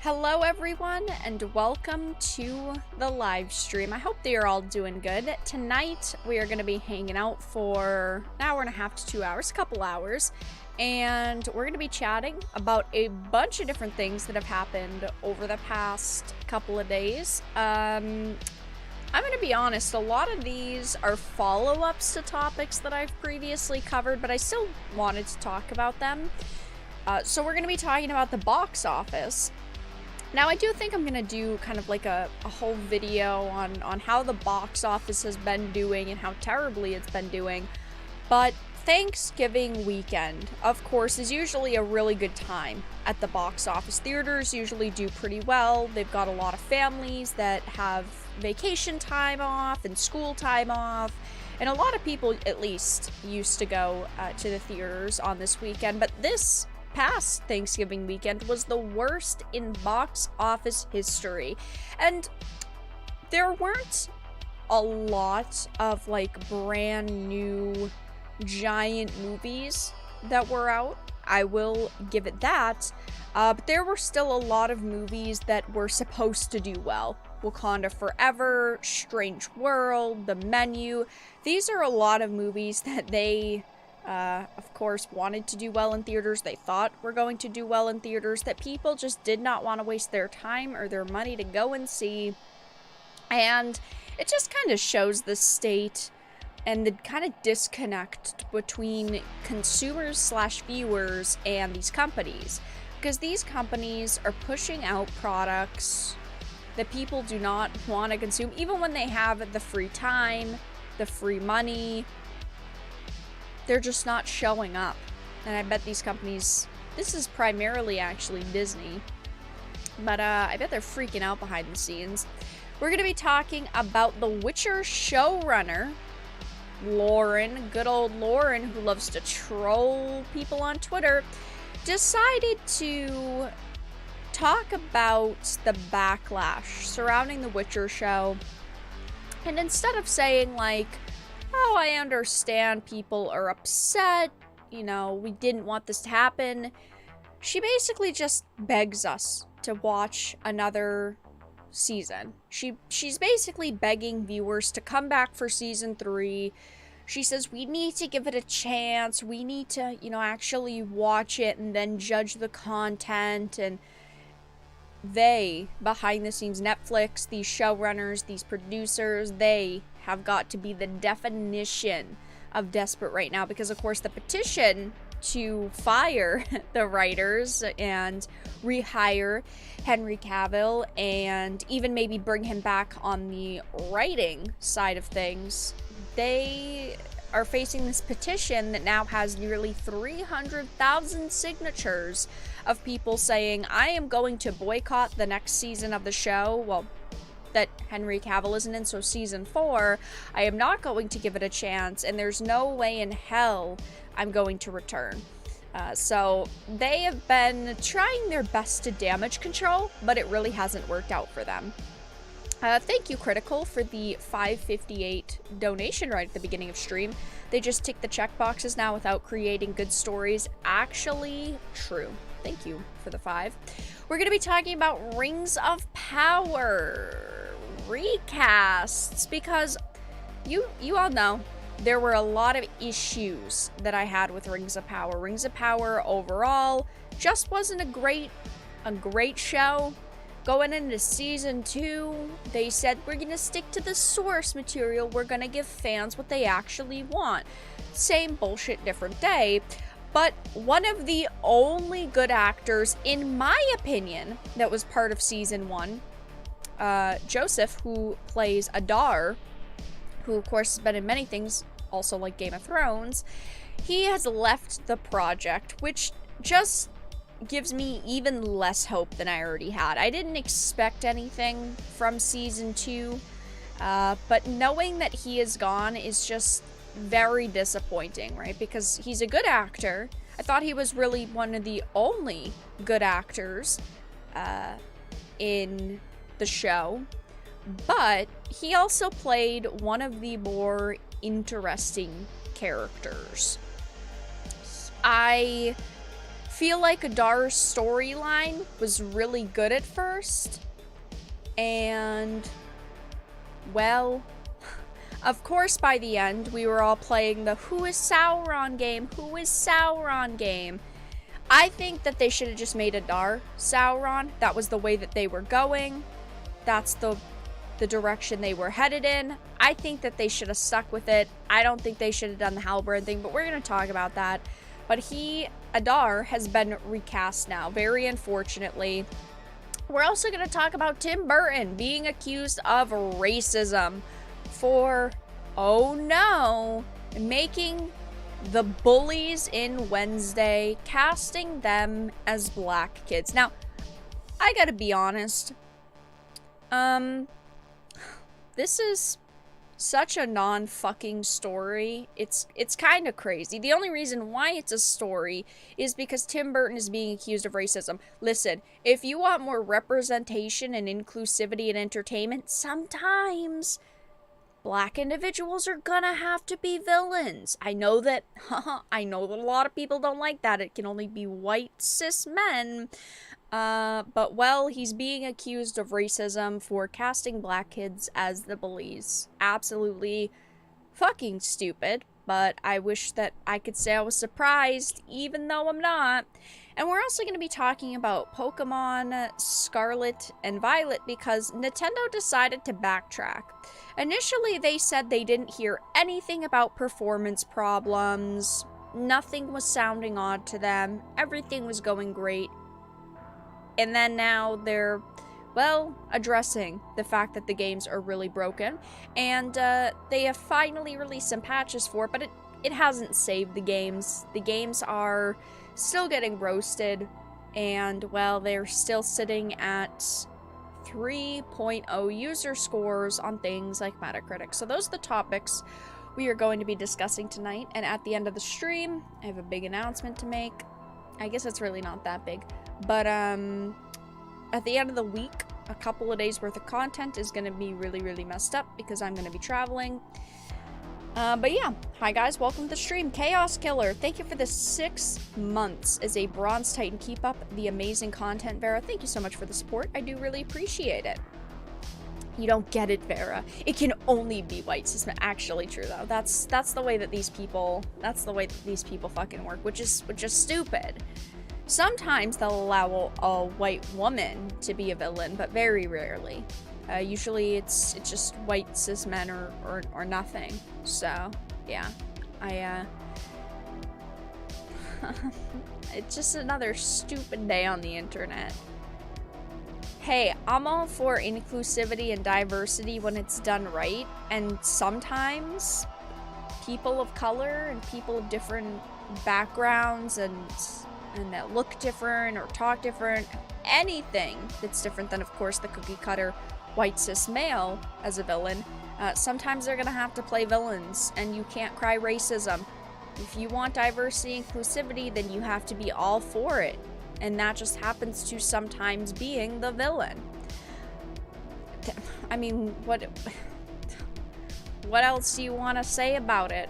Hello everyone and welcome to the live stream. I hope that you're all doing good. Tonight we are going to be hanging out for an hour and a half to 2 hours, a couple hours, and we're going to be chatting about a bunch of different things that have happened over the past couple of days. I'm going to be honest, a lot of these are follow-ups to topics that I've previously covered, but I still wanted to talk about them. So we're going to be talking about the box office. Now, I do think I'm going to do kind of like a whole video on how the box office has been doing and how terribly it's been doing. But Thanksgiving weekend, of course, is usually a really good time at the box office. Theaters usually do pretty well. They've got a lot of families that have vacation time off and school time off. And a lot of people, at least, used to go to the theaters on this weekend. But this past Thanksgiving weekend was the worst in box office history, and there weren't a lot of like brand new giant movies that were out. I will give it that, but there were still a lot of movies that were supposed to do well. Wakanda Forever, Strange World, The Menu. These are a lot of movies that they of course, wanted to do well in theaters. They thought were going to do well in theaters, that people just did not want to waste their time or their money to go and see. And it just kind of shows the state and the kind of disconnect between consumers slash viewers and these companies. Because these companies are pushing out products that people do not want to consume, even when they have the free time, the free money. They're just not showing up. And I bet these companies, this is primarily actually Disney, but I bet they're freaking out behind the scenes. We're going to be talking about The Witcher showrunner, Lauren, good old Lauren, who loves to troll people on Twitter, decided to talk about the backlash surrounding The Witcher show. And instead of saying like, oh, I understand people are upset, you know, we didn't want this to happen, she basically just begs us to watch another season. She's basically begging viewers to come back for season 3. She says we need to give it a chance, we need to, you know, actually watch it and then judge the content. And they, behind the scenes, Netflix, these showrunners, these producers, they have got to be the definition of desperate right now, because of course the petition to fire the writers and rehire Henry Cavill and even maybe bring him back on the writing side of things, they are facing this petition that now has nearly 300,000 signatures of people saying, I am going to boycott the next season of the show. Well, that Henry Cavill isn't in, so season 4, I am not going to give it a chance, and there's no way in hell I'm going to return. So they have been trying their best to damage control, but it really hasn't worked out for them. Thank you, Critical, for the $5.58 donation right at the beginning of stream. They just tick the check boxes now without creating good stories. Actually, true. Thank you for the 5. We're going to be talking about Rings of Power recasts, because you all know there were a lot of issues that I had with Rings of Power. Rings of Power overall just wasn't a great show. Going into season 2, they said we're going to stick to the source material. We're going to give fans what they actually want. Same bullshit, different day. But one of the only good actors, in my opinion, that was part of season 1, Joseph, who plays Adar, who of course has been in many things, also like Game of Thrones, he has left the project, which just gives me even less hope than I already had. I didn't expect anything from season 2, but knowing that he is gone is just very disappointing, right? Because he's a good actor. I thought he was really one of the only good actors in the show, but he also played one of the more interesting characters. I feel like Adar's storyline was really good at first. And, well, of course by the end we were all playing the who is Sauron game, who is Sauron game. I think that they should have just made Adar Sauron. That was the way that they were going. That's the direction they were headed in. I think that they should have stuck with it. I don't think they should have done the Halbrand thing, but we're going to talk about that. But Adar has been recast now, very unfortunately. We're also going to talk about Tim Burton being accused of racism for, oh no, making the bullies in Wednesday, casting them as black kids. Now, I gotta be honest, this is such a non-fucking story. It's kind of crazy. The only reason why it's a story is because Tim Burton is being accused of racism. Listen, if you want more representation and inclusivity in entertainment, sometimes black individuals are gonna have to be villains. I know that a lot of people don't like that. It can only be white cis men. But well, he's being accused of racism for casting black kids as the bullies. Absolutely fucking stupid, but I wish that I could say I was surprised, even though I'm not. And we're also going to be talking about Pokemon Scarlet and Violet because Nintendo decided to backtrack. Initially, they said they didn't hear anything about performance problems. Nothing was sounding odd to them. Everything was going great. And then now they're, well, addressing the fact that the games are really broken. And they have finally released some patches for it, but it hasn't saved the games. The games are still getting roasted. And, well, they're still sitting at 3.0 user scores on things like Metacritic. So those are the topics we are going to be discussing tonight. And at the end of the stream, I have a big announcement to make. I guess it's really not that big. But at the end of the week, a couple of days worth of content is going to be really, really messed up because I'm going to be traveling. But yeah, hi guys, welcome to the stream. Chaos Killer, thank you for the 6 months as a Bronze Titan. Keep up the amazing content, Vera. Thank you so much for the support. I do really appreciate it. You don't get it, Vera. It can only be white cis men. Actually true though. That's the way that these people fucking work, which is stupid. Sometimes they'll allow a white woman to be a villain, but very rarely. Usually it's just white cis men or nothing. So, yeah. It's just another stupid day on the internet. Hey, I'm all for inclusivity and diversity when it's done right, and sometimes people of color and people of different backgrounds and that look different or talk different, anything that's different than, of course, the cookie cutter white cis male as a villain, sometimes they're gonna have to play villains, and you can't cry racism. If you want diversity and inclusivity, then you have to be all for it, and that just happens to sometimes being the villain. I mean, what else do you want to say about it?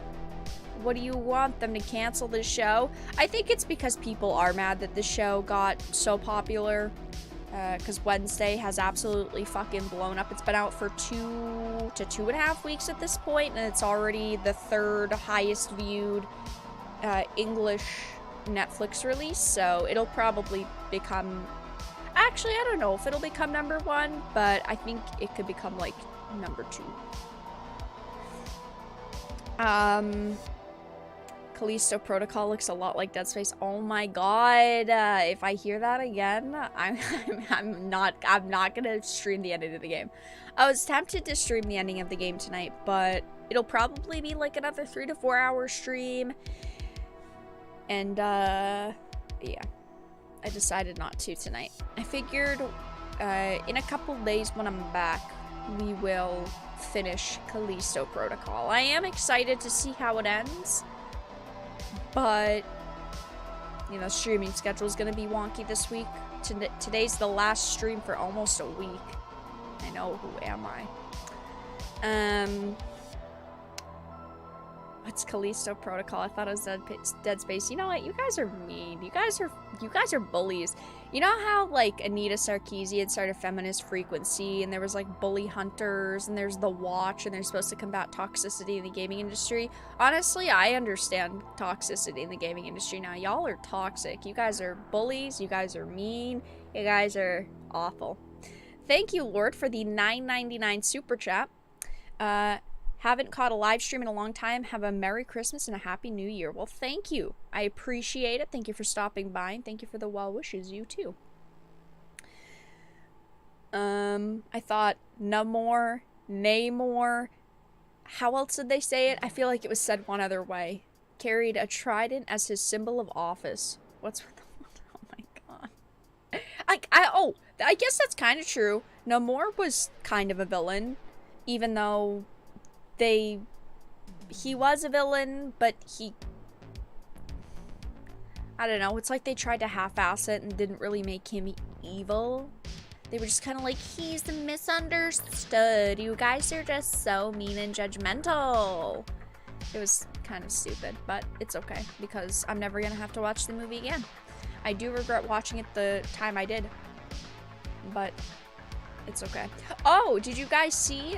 What do you want them to cancel this show? I think it's because people are mad that the show got so popular. Because Wednesday has absolutely fucking blown up. It's been out for 2 to 2.5 weeks at this point, and it's already the 3rd highest viewed English Netflix release. So it'll probably become... Actually, I don't know if it'll become #1, but I think it could become, like, #2. Callisto Protocol looks a lot like Dead Space. Oh my god! If I hear that again, I'm not gonna stream the ending of the game. I was tempted to stream the ending of the game tonight, but it'll probably be like another 3 to 4 hour stream. And yeah, I decided not to tonight. I figured in a couple days when I'm back, we will finish Callisto Protocol. I am excited to see how it ends. But, you know, streaming schedule is going to be wonky this week. Today's the last stream for almost a week. I know, who am I? What's Callisto Protocol? I thought it was Dead Space. You know what? You guys are mean. You guys are bullies. You know how, like, Anita Sarkeesian started Feminist Frequency, and there was, like, Bully Hunters, and there's The Watch, and they're supposed to combat toxicity in the gaming industry? Honestly, I understand toxicity in the gaming industry now. Y'all are toxic. You guys are bullies. You guys are mean. You guys are awful. Thank you, Lord, for the $9.99 super chat. Haven't caught a live stream in a long time. Have a Merry Christmas and a Happy New Year. Well, thank you. I appreciate it. Thank you for stopping by, and thank you for the well wishes. You too. I thought no more, nay more. How else did they say it? I feel like it was said one other way. Carried a trident as his symbol of office. What's with the... Oh my god. I guess that's kind of true. Namor was kind of a villain, even though he was a villain, but I don't know, it's like they tried to half-ass it and didn't really make him evil. They were just kind of like, he's misunderstood. You guys are just so mean and judgmental. It was kind of stupid, but it's okay, because I'm never gonna have to watch the movie again. I do regret watching it the time I did, but it's okay. Oh, did you guys see,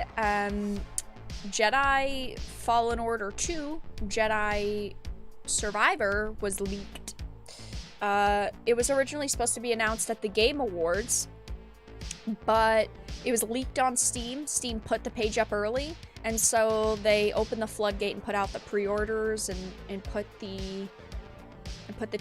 Jedi Fallen Order 2, Jedi Survivor was leaked. It was originally supposed to be announced at the Game Awards, but it was leaked on Steam. Steam put the page up early, and so they opened the floodgate and put out the pre-orders and put the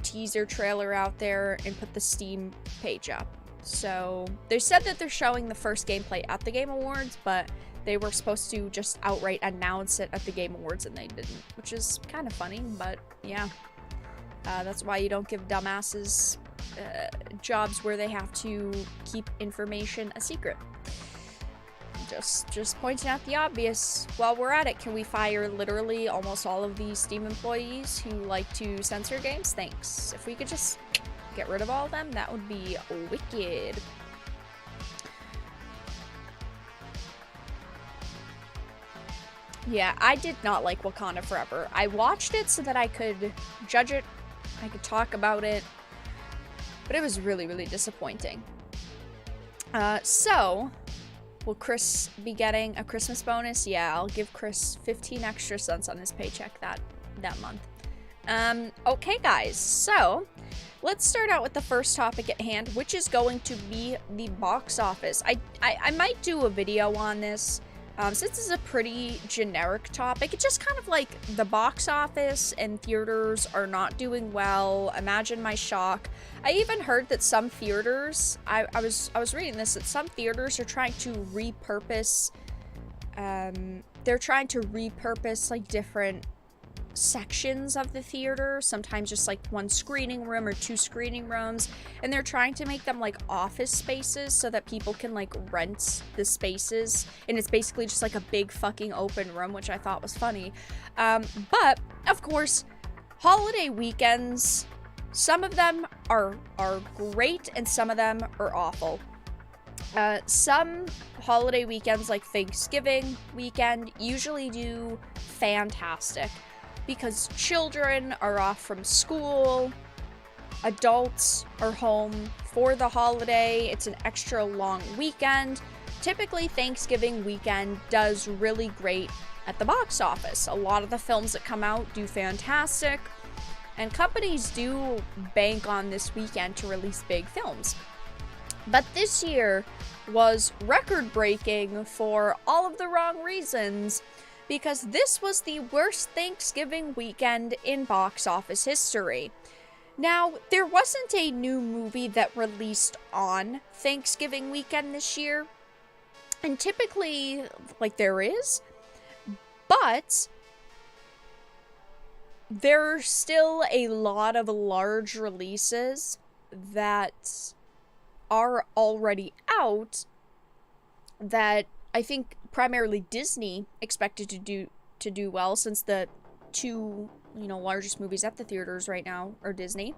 teaser trailer out there and put the Steam page up. So they said that they're showing the first gameplay at the Game Awards, but they were supposed to just outright announce it at the Game Awards, and they didn't, which is kind of funny, but yeah. That's why you don't give dumbasses jobs where they have to keep information a secret. Just pointing out the obvious. While we're at it, can we fire literally almost all of these Steam employees who like to censor games? Thanks. If we could just get rid of all of them, that would be wicked. Yeah, I did not like Wakanda Forever. I watched it so that I could judge it, I could talk about it, but it was really, really disappointing. So, will Chris be getting a Christmas bonus? Yeah, I'll give Chris 15 extra cents on his paycheck that month. Okay guys, so let's start out with the first topic at hand, which is going to be the box office. I might do a video on this. Since this is a pretty generic topic, it's just kind of like the box office and theaters are not doing well. Imagine my shock. I even heard that some theaters, I was reading this, that some theaters are trying to repurpose, like different sections of the theater, sometimes just like one screening room or two screening rooms, and they're trying to make them like office spaces so that people can like rent the spaces, and it's basically just like a big fucking open room, which I thought was funny. But of course, holiday weekends, some of them are great and some of them are awful. Some holiday weekends, like Thanksgiving weekend, usually do fantastic, because children are off from school, adults are home for the holiday, it's an extra long weekend. Typically, Thanksgiving weekend does really great at the box office. A lot of the films that come out do fantastic, and companies do bank on this weekend to release big films. But this year was record-breaking for all of the wrong reasons, because this was the worst Thanksgiving weekend in box office history. Now, there wasn't a new movie that released on Thanksgiving weekend this year, and typically, like, there is, but there are still a lot of large releases that are already out that I think primarily Disney expected to do well, since the two largest movies at the theaters right now are Disney.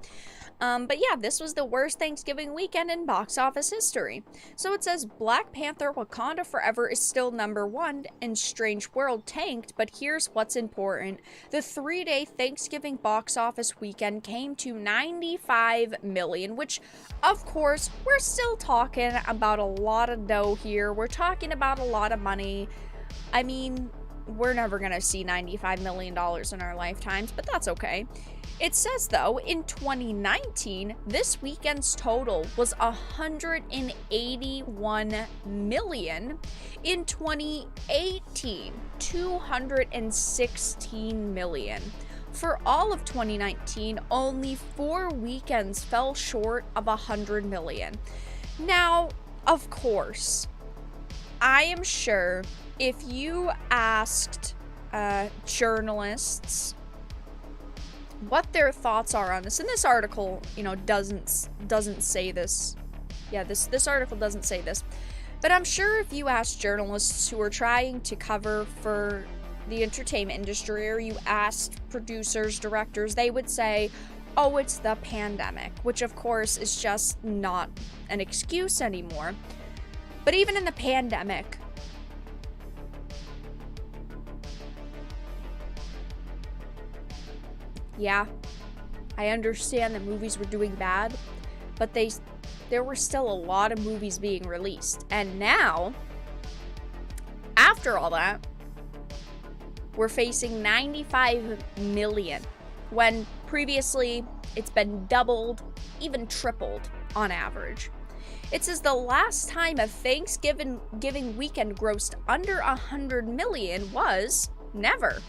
But yeah, this was the worst Thanksgiving weekend in box office history. So it says Black Panther Wakanda Forever is still #1 and Strange World tanked, but here's what's important. The 3-day Thanksgiving box office weekend came to $95 million, which, of course, we're still talking about a lot of dough here. We're talking about a lot of money. I mean, we're never gonna see $95 million in our lifetimes, but that's okay. It says, though, in 2019, this weekend's total was $181 million. In 2018, $216 million. For all of 2019, only 4 weekends fell short of $100 million. Now, of course, I am sure if you asked journalists what their thoughts are on this, and this article, doesn't say this. Yeah, this article doesn't say this. But I'm sure if you asked journalists who are trying to cover for the entertainment industry, or you asked producers, directors, they would say, oh, it's the pandemic, which of course is just not an excuse anymore. But even in the pandemic, yeah, I understand that movies were doing bad, but there were still a lot of movies being released. And now, after all that, we're facing $95 million, when previously it's been doubled, even tripled on average. It says the last time a Thanksgiving weekend grossed under $100 million was never.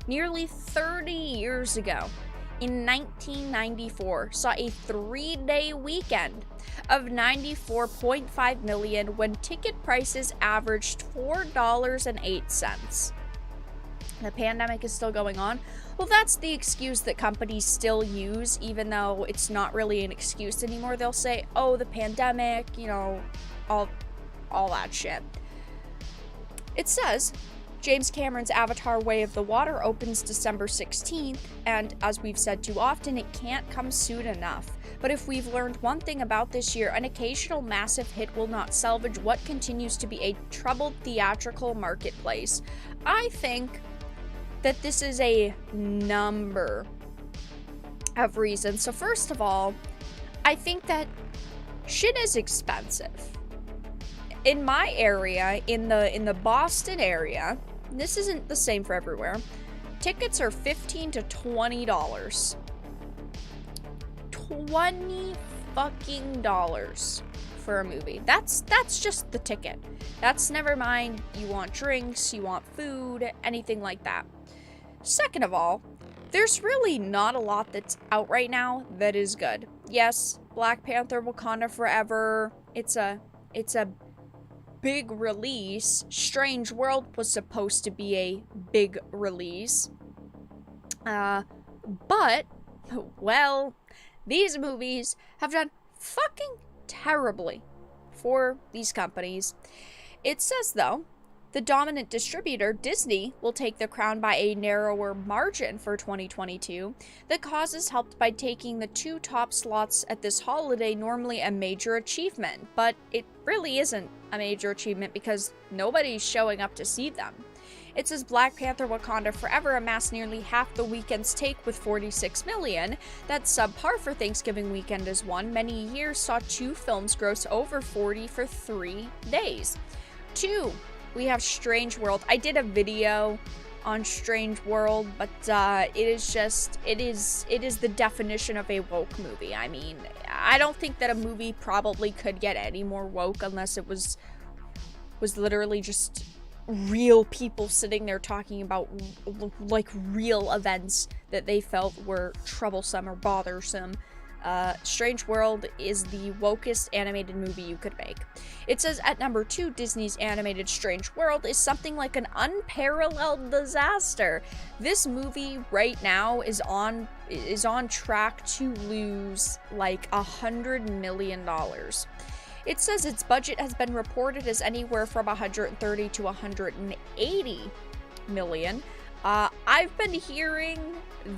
Nearly 30 years ago, in 1994, saw a 3-day weekend of $94.5 million when ticket prices averaged $4.08. The pandemic is still going on. Well, that's the excuse that companies still use, even though it's not really an excuse anymore. They'll say, oh, the pandemic, all that shit. It says James Cameron's Avatar: Way of the Water opens December 16th, and as we've said too often, it can't come soon enough. But if we've learned one thing about this year, an occasional massive hit will not salvage what continues to be a troubled theatrical marketplace. I think that this is a number of reasons. So first of all, I think that shit is expensive. In my area, in the Boston area, this isn't the same for everywhere, tickets are $15 to $20. $20 fucking dollars for a movie. That's just the ticket. That's never mind you want drinks, you want food, anything like that. Second of all, there's really not a lot that's out right now that is good. Yes, Black Panther Wakanda Forever, it's a big release. Strange World was supposed to be a big release. But, well, these movies have done fucking terribly for these companies. It says, though, the dominant distributor, Disney, will take the crown by a narrower margin for 2022. The cause is helped by taking the 2 top slots at this holiday, normally a major achievement, but it really isn't a major achievement because nobody's showing up to see them. It says Black Panther Wakanda Forever amassed nearly half the weekend's take with $46 million. That's subpar for Thanksgiving weekend as one. Many years saw 2 films gross over 40 for 3 days. 2. We have Strange World. I did a video on Strange World, but it is the definition of a woke movie. I mean, I don't think that a movie probably could get any more woke unless it was literally just real people sitting there talking about like real events that they felt were troublesome or bothersome. Strange World is the wokest animated movie you could make. It says at number 2, Disney's animated Strange World is something like an unparalleled disaster. This movie right now is on track to lose like $100 million. It says its budget has been reported as anywhere from $130 to $180 million. I've been hearing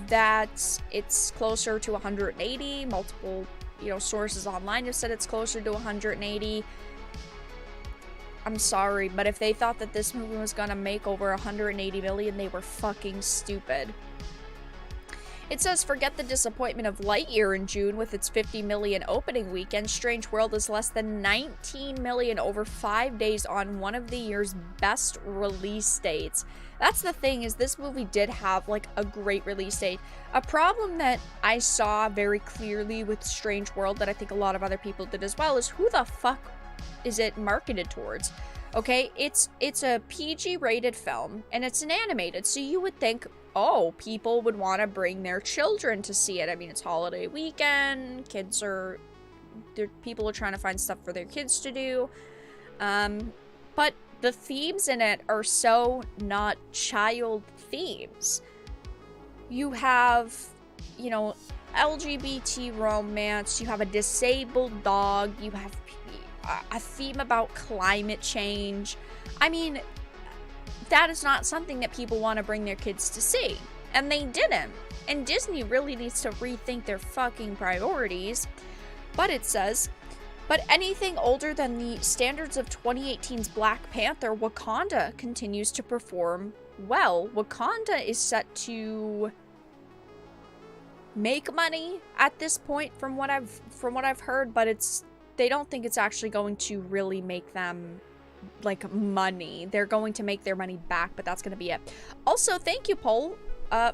that it's closer to 180. Multiple, sources online have said it's closer to 180. I'm sorry, but if they thought that this movie was gonna make over 180 million, they were fucking stupid. It says, forget the disappointment of Lightyear in June with its 50 million opening weekend. Strange World is less than 19 million over 5 days on one of the year's best release dates. That's the thing, is this movie did have, like, a great release date. A problem that I saw very clearly with Strange World, that I think a lot of other people did as well, is who the fuck is it marketed towards? Okay, it's a PG-rated film, and it's an animated, so you would think, oh, people would want to bring their children to see it. I mean, it's holiday weekend, people are trying to find stuff for their kids to do, but the themes in it are so not child themes. You have, LGBT romance, you have a disabled dog, you have a theme about climate change. I mean, that is not something that people want to bring their kids to see. And they didn't. And Disney really needs to rethink their fucking priorities. But it says, but anything older than the standards of 2018's Black Panther, Wakanda continues to perform well. Wakanda is set to make money at this point from what I've heard, but they don't think it's actually going to really make them, like, money. They're going to make their money back, but that's going to be it. Also, thank you, Paul,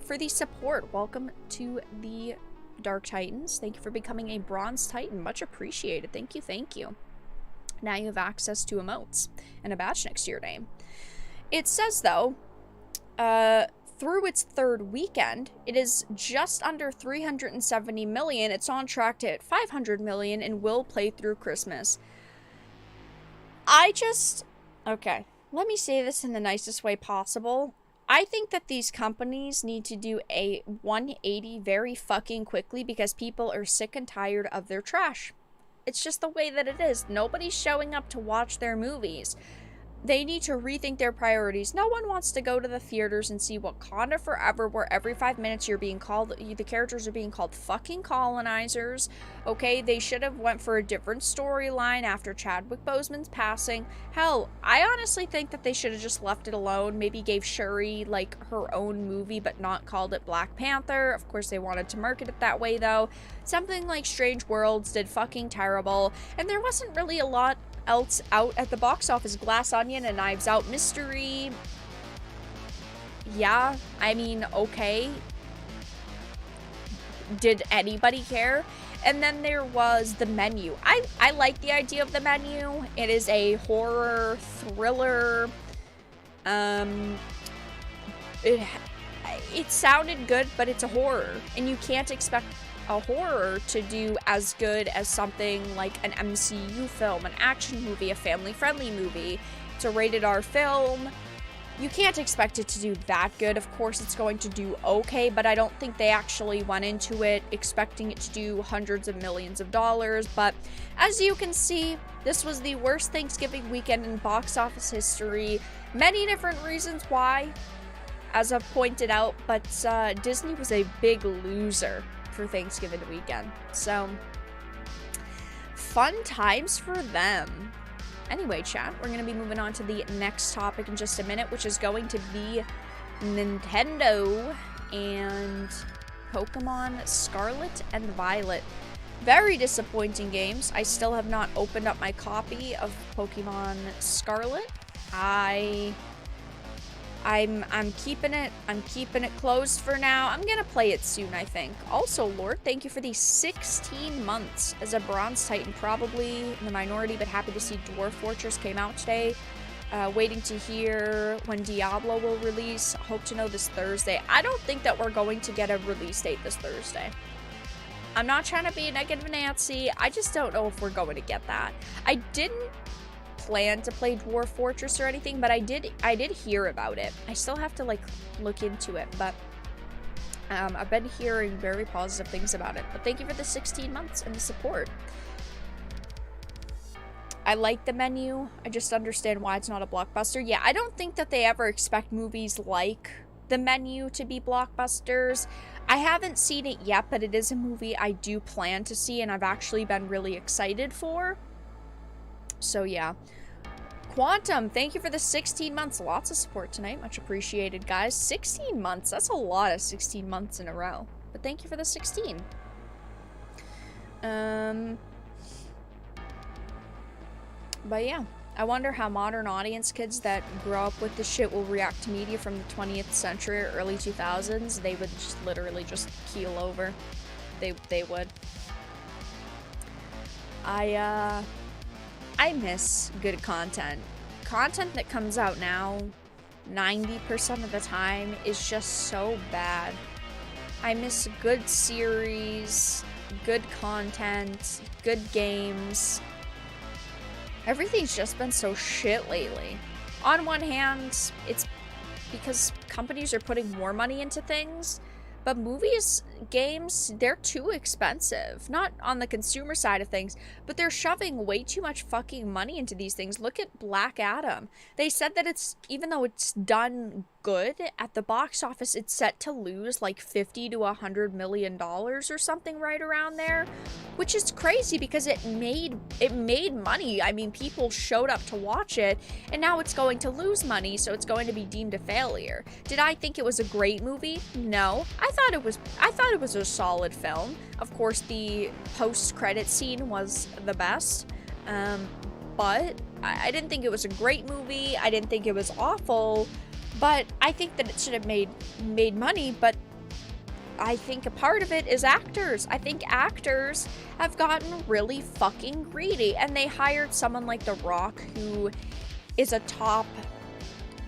for the support. Welcome to the Dark Titans. Thank you for becoming a Bronze Titan. Much appreciated. Thank you, thank you. Now you have access to emotes and a badge next to your name. It says, though, through its third weekend, it is just under 370 million. It's on track to hit 500 million and will play through Christmas. Okay, let me say this in the nicest way possible. I think that these companies need to do a 180 very fucking quickly because people are sick and tired of their trash. It's just the way that it is. Nobody's showing up to watch their movies. They need to rethink their priorities. No one wants to go to the theaters and see Wakanda Forever, where every 5 minutes the characters are being called fucking colonizers. Okay, they should have went for a different storyline after Chadwick Boseman's passing. Hell, I honestly think that they should have just left it alone. Maybe gave Shuri, like, her own movie, but not called it Black Panther. Of course, they wanted to market it that way, though. Something like Strange Worlds did fucking terrible, and there wasn't really a lot else out at the box office. Glass Onion and Knives Out Mystery, yeah, I mean, okay, did anybody care? And then there was The Menu. I like the idea of The Menu. It is a horror thriller. It sounded good, but it's a horror, and you can't expect a horror to do as good as something like an MCU film, an action movie, a family-friendly movie. It's a rated R film. You can't expect it to do that good. Of course, it's going to do okay, but I don't think they actually went into it expecting it to do hundreds of millions of dollars. But as you can see, this was the worst Thanksgiving weekend in box office history. Many different reasons why, as I've pointed out, but Disney was a big loser for Thanksgiving weekend. So, fun times for them. Anyway, chat, we're going to be moving on to the next topic in just a minute, which is going to be Nintendo and Pokemon Scarlet and Violet. Very disappointing games. I still have not opened up my copy of Pokemon Scarlet. I'm keeping it closed for now. I'm gonna play it soon, I think. Also, Lord, thank you for the 16 months as a Bronze Titan. Probably in the minority, but happy to see Dwarf Fortress came out today. Waiting to hear when Diablo will release. Hope to know this Thursday. I don't think that we're going to get a release date this Thursday. I'm not trying to be a negative Nancy. I just don't know if we're going to get that. I didn't plan to play Dwarf Fortress or anything, but I did hear about it. I still have to, like, look into it, but I've been hearing very positive things about it. But thank you for the 16 months and the support. I like The Menu. I just understand why it's not a blockbuster. Yeah, I don't think that they ever expect movies like the menu to be blockbusters. I haven't seen it yet, but it is a movie I do plan to see, and I've actually been really excited for. So yeah. Quantum, thank you for the 16 months. Lots of support tonight. Much appreciated, guys. 16 months. That's a lot of 16 months in a row. But thank you for the 16. But yeah. I wonder how modern audience kids that grow up with this shit will react to media from the 20th century or early 2000s. They would just literally just keel over. They would. I miss good content. Content that comes out now, 90% of the time, is just so bad. I miss good series, good content, good games. Everything's just been so shit lately. On one hand, it's because companies are putting more money into things, but movies, games, they're too expensive. Not on the consumer side of things, but they're shoving way too much fucking money into these things. Look at Black Adam. They said that it's, even though it's done good at the box office, it's set to lose like $50 to $100 million or something right around there, which is crazy because it made money. I mean, people showed up to watch it, and now it's going to lose money, so it's going to be deemed a failure. Did I think it was a great movie? No. I thought it was a solid film. Of course, the post-credit scene was the best, but I didn't think it was a great movie. I didn't think it was awful. But I think that it should have made money, but I think a part of it is actors. I think actors have gotten really fucking greedy, and they hired someone like The Rock, who is a top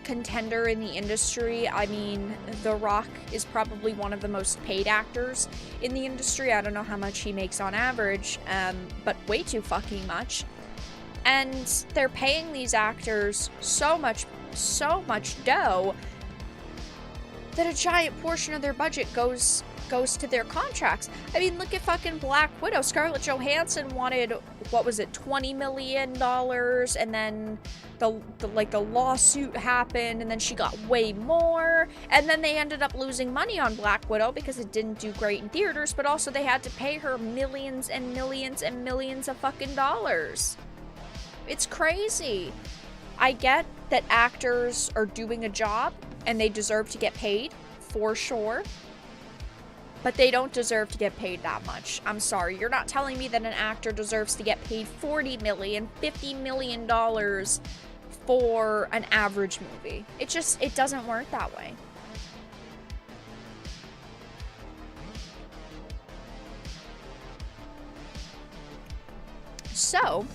contender in the industry. I mean, The Rock is probably one of the most paid actors in the industry. I don't know how much he makes on average, but way too fucking much. And they're paying these actors so much dough that a giant portion of their budget goes to their contracts. I mean, look at fucking Black Widow. Scarlett Johansson wanted, what was it, $20 million, and then the lawsuit happened, and then she got way more, and then they ended up losing money on Black Widow because it didn't do great in theaters, but also they had to pay her millions and millions and millions of fucking dollars. It's crazy. I get that actors are doing a job and they deserve to get paid, for sure. But they don't deserve to get paid that much. I'm sorry. You're not telling me that an actor deserves to get paid $40 million, $50 million for an average movie. It doesn't work that way. So,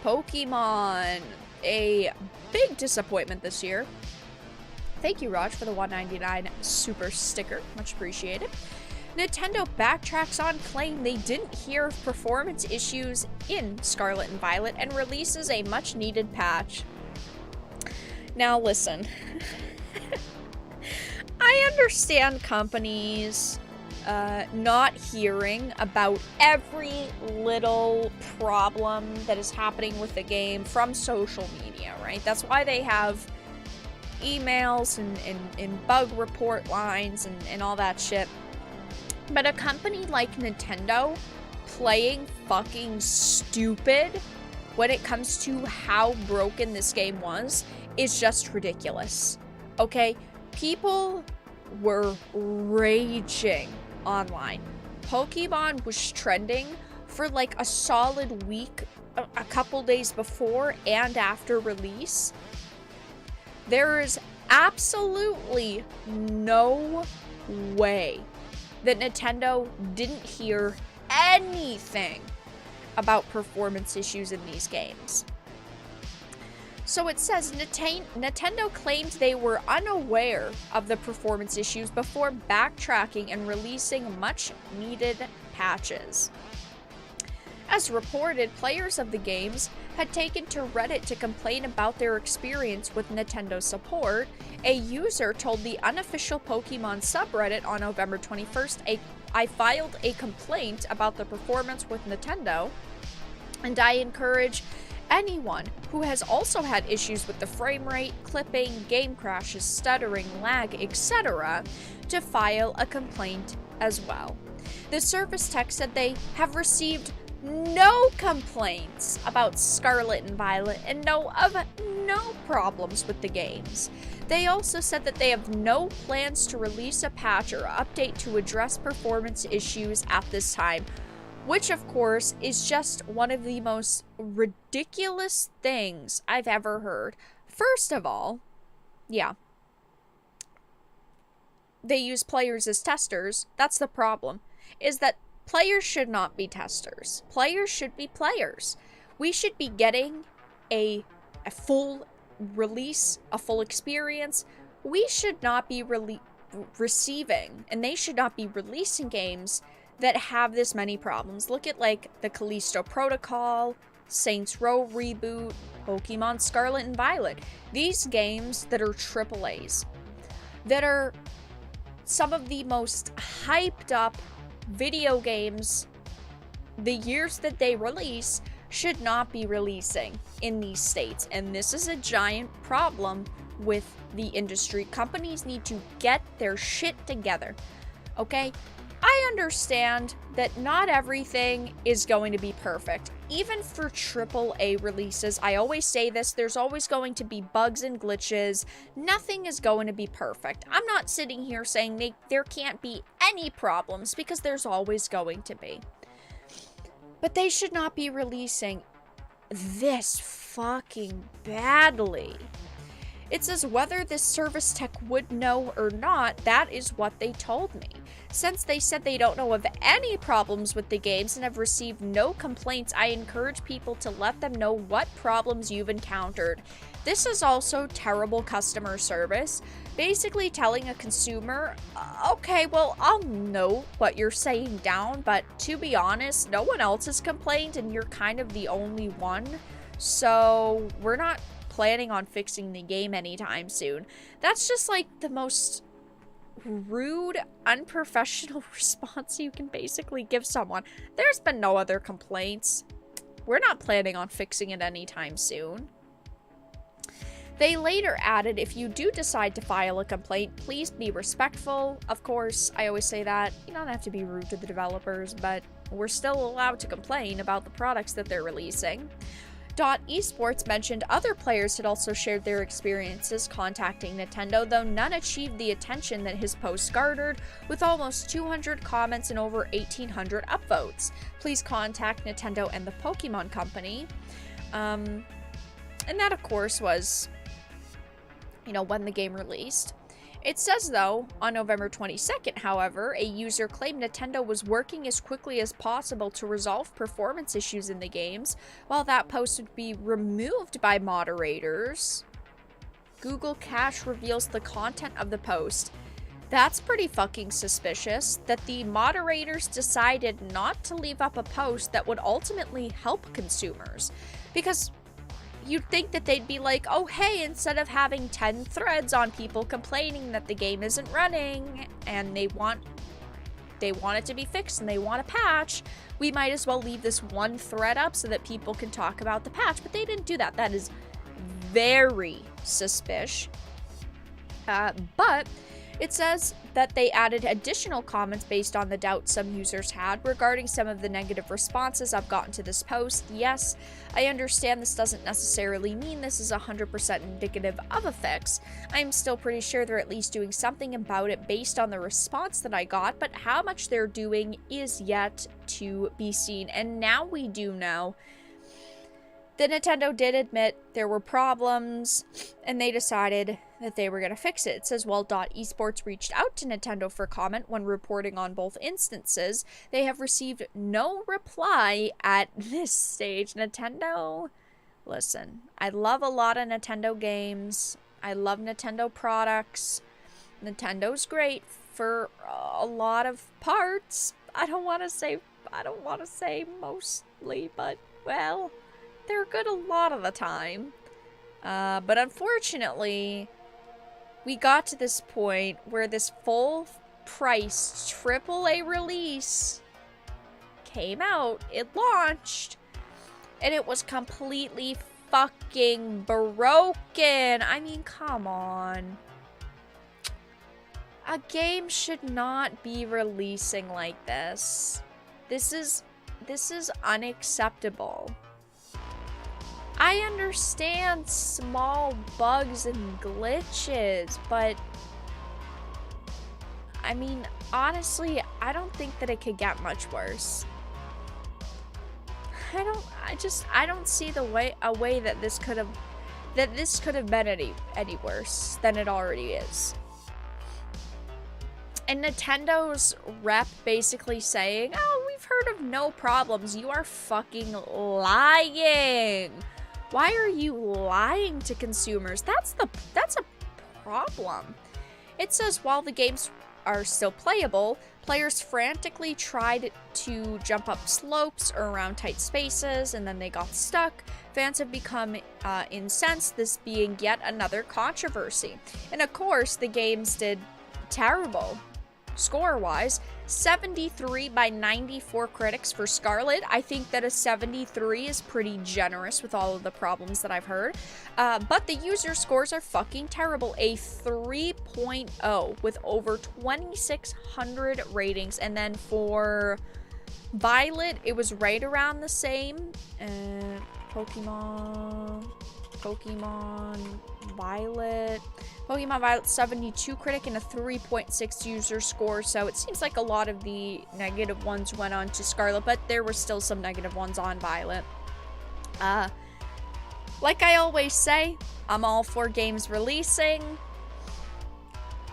Pokemon, a big disappointment this year. Thank you, Raj, for the $1.99 super sticker. Much appreciated. Nintendo backtracks on claim they didn't hear of performance issues in Scarlet and Violet and releases a much-needed patch. Now, listen. I understand companies not hearing about every little problem that is happening with the game from social media, right? That's why they have emails and bug report lines and all that shit. But a company like Nintendo playing fucking stupid when it comes to how broken this game was is just ridiculous. Okay? People were raging online. Pokemon was trending for like a solid week, a couple days before and after release. There is absolutely no way that Nintendo didn't hear anything about performance issues in these games. So it says Nintendo claimed they were unaware of the performance issues before backtracking and releasing much-needed patches. As reported, players of the games had taken to Reddit to complain about their experience with Nintendo support. A user told the unofficial Pokemon subreddit on November 21st, I filed a complaint about the performance with Nintendo, and I encourage anyone who has also had issues with the frame rate, clipping, game crashes, stuttering, lag, etc., to file a complaint as well. The service tech said they have received no complaints about Scarlet and Violet and know of no problems with the games. They also said that they have no plans to release a patch or update to address performance issues at this time, which of course is just one of the most ridiculous things I've ever heard. First of all, yeah, they use players as testers. That's the problem, is that players should not be testers. Players should be players. We should be getting a full release, a full experience. We should not be receiving, and they should not be releasing games that have this many problems. Look at like the Callisto Protocol, Saints Row reboot, Pokemon Scarlet and Violet. These games that are AAAs, that are some of the most hyped up video games, the years that they release, should not be releasing in these states. And this is a giant problem with the industry. Companies need to get their shit together, okay? I understand that not everything is going to be perfect. Even for AAA releases, I always say this, there's always going to be bugs and glitches. Nothing is going to be perfect. I'm not sitting here saying there can't be any problems, because there's always going to be. But they should not be releasing this fucking badly. It says whether this service tech would know or not, that is what they told me. Since they said they don't know of any problems with the games and have received no complaints, I encourage people to let them know what problems you've encountered. This is also terrible customer service. Basically telling a consumer, okay, well, I'll note what you're saying down, but to be honest, no one else has complained and you're kind of the only one. So we're not planning on fixing the game anytime soon. That's just like the most rude, unprofessional response you can basically give someone. There's been no other complaints. We're not planning on fixing it anytime soon. They later added, if you do decide to file a complaint, please be respectful. Of course, I always say that. You don't have to be rude to the developers, but we're still allowed to complain about the products that they're releasing. Esports mentioned other players had also shared their experiences contacting Nintendo, though none achieved the attention that his post garnered, with almost 200 comments and over 1,800 upvotes. Please contact Nintendo and the Pokemon Company. And that, of course, was, you know, when the game released. It says, though, on November 22nd, however, a user claimed Nintendo was working as quickly as possible to resolve performance issues in the games. While that post would be removed by moderators, Google Cache reveals the content of the post. That's pretty fucking suspicious, that the moderators decided not to leave up a post that would ultimately help consumers. Because you'd think that they'd be like, oh hey, instead of having 10 threads on people complaining that the game isn't running and they want it to be fixed and they want a patch, we might as well leave this one thread up so that people can talk about the patch. But they didn't do that. That is very suspicious. But it says that they added additional comments based on the doubts some users had regarding some of the negative responses I've gotten to this post. Yes, I understand this doesn't necessarily mean this is 100% indicative of a fix. I'm still pretty sure they're at least doing something about it based on the response that I got, but how much they're doing is yet to be seen. And now we do know that Nintendo did admit there were problems, and they decided that they were going to fix it. It says, while Esports reached out to Nintendo for comment when reporting on both instances, they have received no reply at this stage. Nintendo, listen, I love a lot of Nintendo games. I love Nintendo products. Nintendo's great for a lot of parts. I don't want to say mostly, but, well, they're good a lot of the time. But unfortunately, we got to this point where this full-priced AAA release came out. It launched. and it was completely fucking broken. I mean, come on. A game should not be releasing like this. This is unacceptable. I understand small bugs and glitches, but I mean, honestly, I don't think that it could get much worse. I don't see a way that this could have been any worse than it already is. And Nintendo's rep basically saying, "Oh, we've heard of no problems." You are fucking lying. Why are you lying to consumers? That's a problem. It says while the games are still playable, players frantically tried to jump up slopes or around tight spaces, and then they got stuck. Fans have become incensed, this being yet another controversy. And of course, the games did terrible. Score-wise, 73 by 94 critics for Scarlet. I think that a 73 is pretty generous with all of the problems that I've heard. But the user scores are fucking terrible. A 3.0 with over 2,600 ratings. And then for Violet, it was right around the same. Pokemon Violet, 72 critic and a 3.6 user score, so it seems like a lot of the negative ones went on to Scarlet, but there were still some negative ones on Violet. Like I always say, I'm all for games releasing,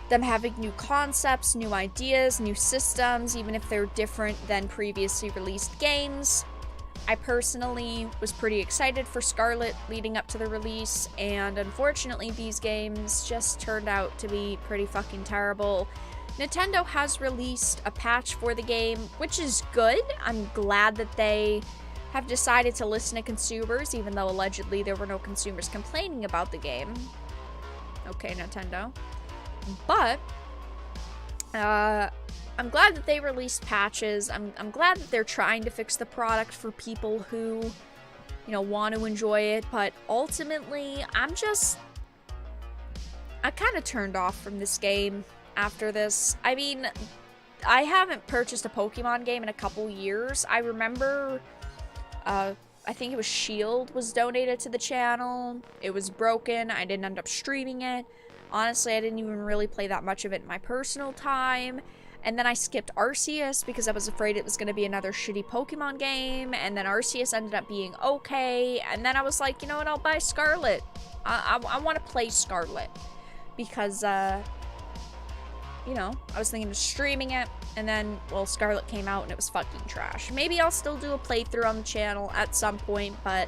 them having new concepts, new ideas, new systems, even if they're different than previously released games. I personally was pretty excited for Scarlet leading up to the release, and unfortunately these games just turned out to be pretty fucking terrible. Nintendo has released a patch for the game, which is good. I'm glad that they have decided to listen to consumers, even though allegedly there were no consumers complaining about the game. Okay, Nintendo. But I'm glad that they released patches. I'm glad that they're trying to fix the product for people who, you know, want to enjoy it. But ultimately, I'm kind of turned off from this game after this. I mean, I haven't purchased a Pokemon game in a couple years. I remember, I think it was Shield was donated to the channel. It was broken. I didn't end up streaming it. Honestly, I didn't even really play that much of it in my personal time. And then I skipped Arceus because I was afraid it was going to be another shitty Pokemon game. And then Arceus ended up being okay. And then I was like, you know what, I'll buy Scarlet. I want to play Scarlet. Because, you know, I was thinking of streaming it. And then, well, Scarlet came out and it was fucking trash. Maybe I'll still do a playthrough on the channel at some point. But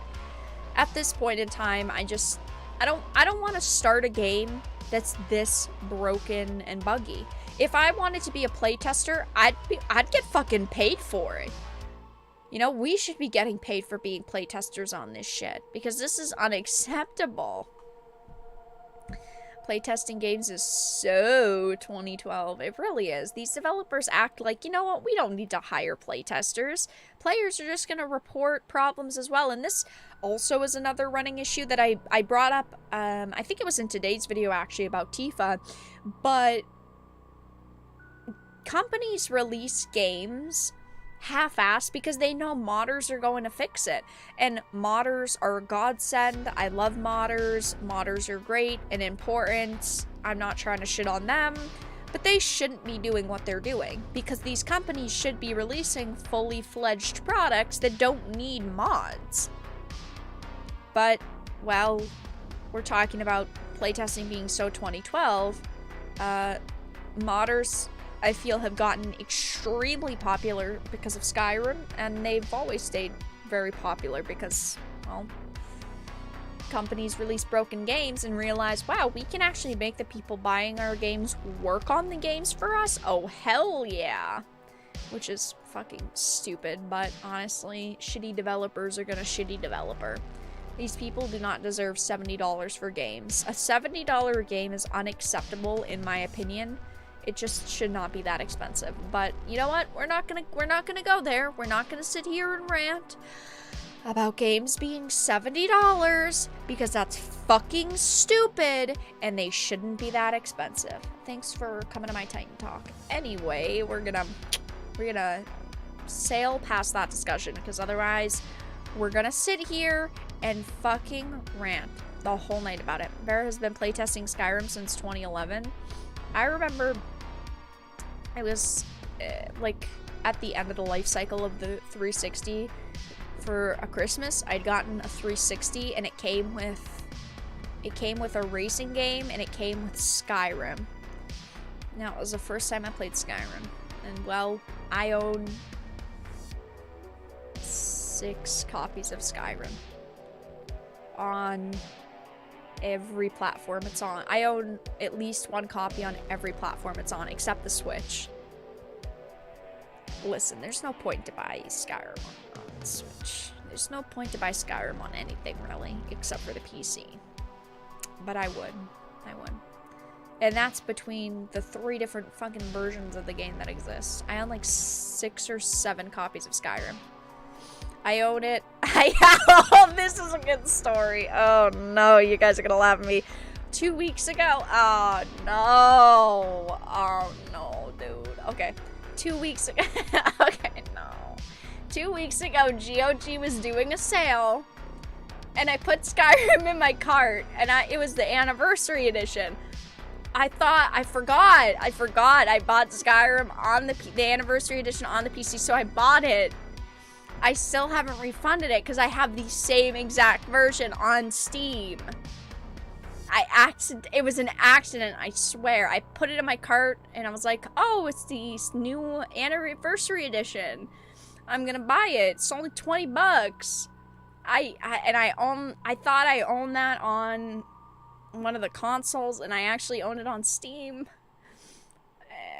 at this point in time, I don't want to start a game that's this broken and buggy. If I wanted to be a playtester, I'd get fucking paid for it. You know, we should be getting paid for being playtesters on this shit, because this is unacceptable. Playtesting games is so 2012. It really is. These developers act like, you know what, we don't need to hire playtesters. Players are just going to report problems as well. And this also is another running issue that I brought up. I think it was in today's video, actually, about Tifa. But companies release games half-assed because they know modders are going to fix it. And modders are a godsend. I love modders. Modders are great and important. I'm not trying to shit on them, but they shouldn't be doing what they're doing, because these companies should be releasing fully fledged products that don't need mods. But, well, we're talking about playtesting being so 2012. Modders, I feel, have gotten extremely popular because of Skyrim, and they've always stayed very popular because, well, companies release broken games and realize, wow, we can actually make the people buying our games work on the games for us? Oh, hell yeah. Which is fucking stupid, but honestly, shitty developers are gonna shitty developer. These people do not deserve $70 for games. A $70 game is unacceptable, in my opinion. It just should not be that expensive. But you know what? We're not gonna go there. We're not gonna sit here and rant. about games being $70 because that's fucking stupid and they shouldn't be that expensive. Thanks for coming to my Titan Talk. Anyway, we're gonna sail past that discussion because otherwise we're gonna sit here and fucking rant the whole night about it. Vera has been playtesting Skyrim since 2011. I remember I was like at the end of the life cycle of the 360. For a Christmas, I'd gotten a 360 and it came with a racing game and it came with Skyrim. Now, it was the first time I played Skyrim. And well, I own 6 copies of Skyrim on every platform it's on. I own at least 1 copy on every platform it's on, except the Switch. Listen, there's no point to buy Skyrim on the Switch. There's no point to buy Skyrim on anything, really, except for the PC. But I would. And that's between the 3 different fucking versions of the game that exist. I own like 6 or 7 copies of Skyrim. I own it. Oh, this is a good story. Oh no, you guys are gonna laugh at me. 2 weeks ago. Oh no, dude. Okay. 2 weeks ago. Okay, no. 2 weeks ago, GOG was doing a sale, and I put Skyrim in my cart, and it was the anniversary edition. I forgot. I bought Skyrim on the anniversary edition on the PC, so I bought it. I still haven't refunded it because I have the same exact version on Steam. It was an accident, I swear. I put it in my cart and I was like, oh, it's the new anniversary edition. I'm gonna buy it. It's only $20. I thought I owned that on one of the consoles, and I actually own it on Steam.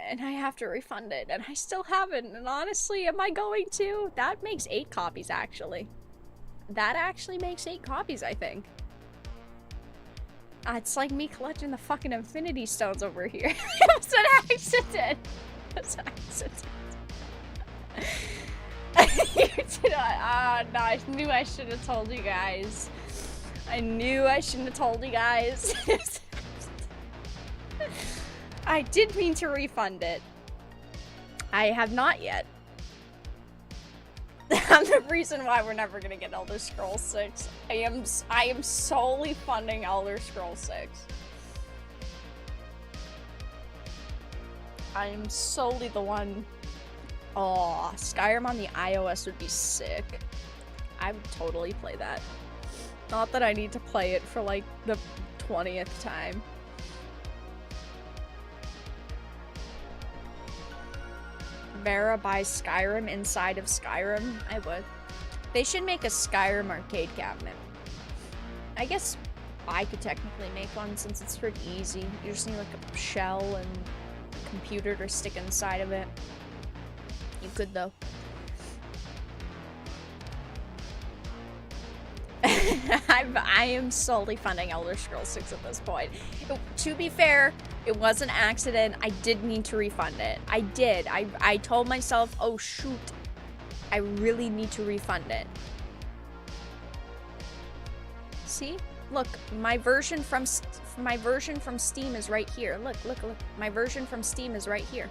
And I have to refund it, and I still haven't. And honestly, am I going to? That makes 8 copies, actually. That actually makes 8 copies, I think. It's like me collecting the fucking Infinity Stones over here. It was an accident. It was an accident. No, I knew I should have told you guys. I knew I shouldn't have told you guys. I did mean to refund it. I have not yet. The reason why we're never gonna get Elder Scrolls 6. I am solely funding Elder Scrolls 6. I am solely the one. Oh, Skyrim on the iOS would be sick. I would totally play that. Not that I need to play it for like the 20th time. Vera buys Skyrim inside of Skyrim. I would. They should make a Skyrim arcade cabinet. I guess I could technically make one since it's pretty easy. You just need like a shell and a computer to stick inside of it. You could though. I am solely funding Elder Scrolls 6 at this point. To be fair, it was an accident. I did need to refund it. I did. I told myself, oh shoot, I really need to refund it. See? Look, my version from Steam is right here. Look. My version from Steam is right here.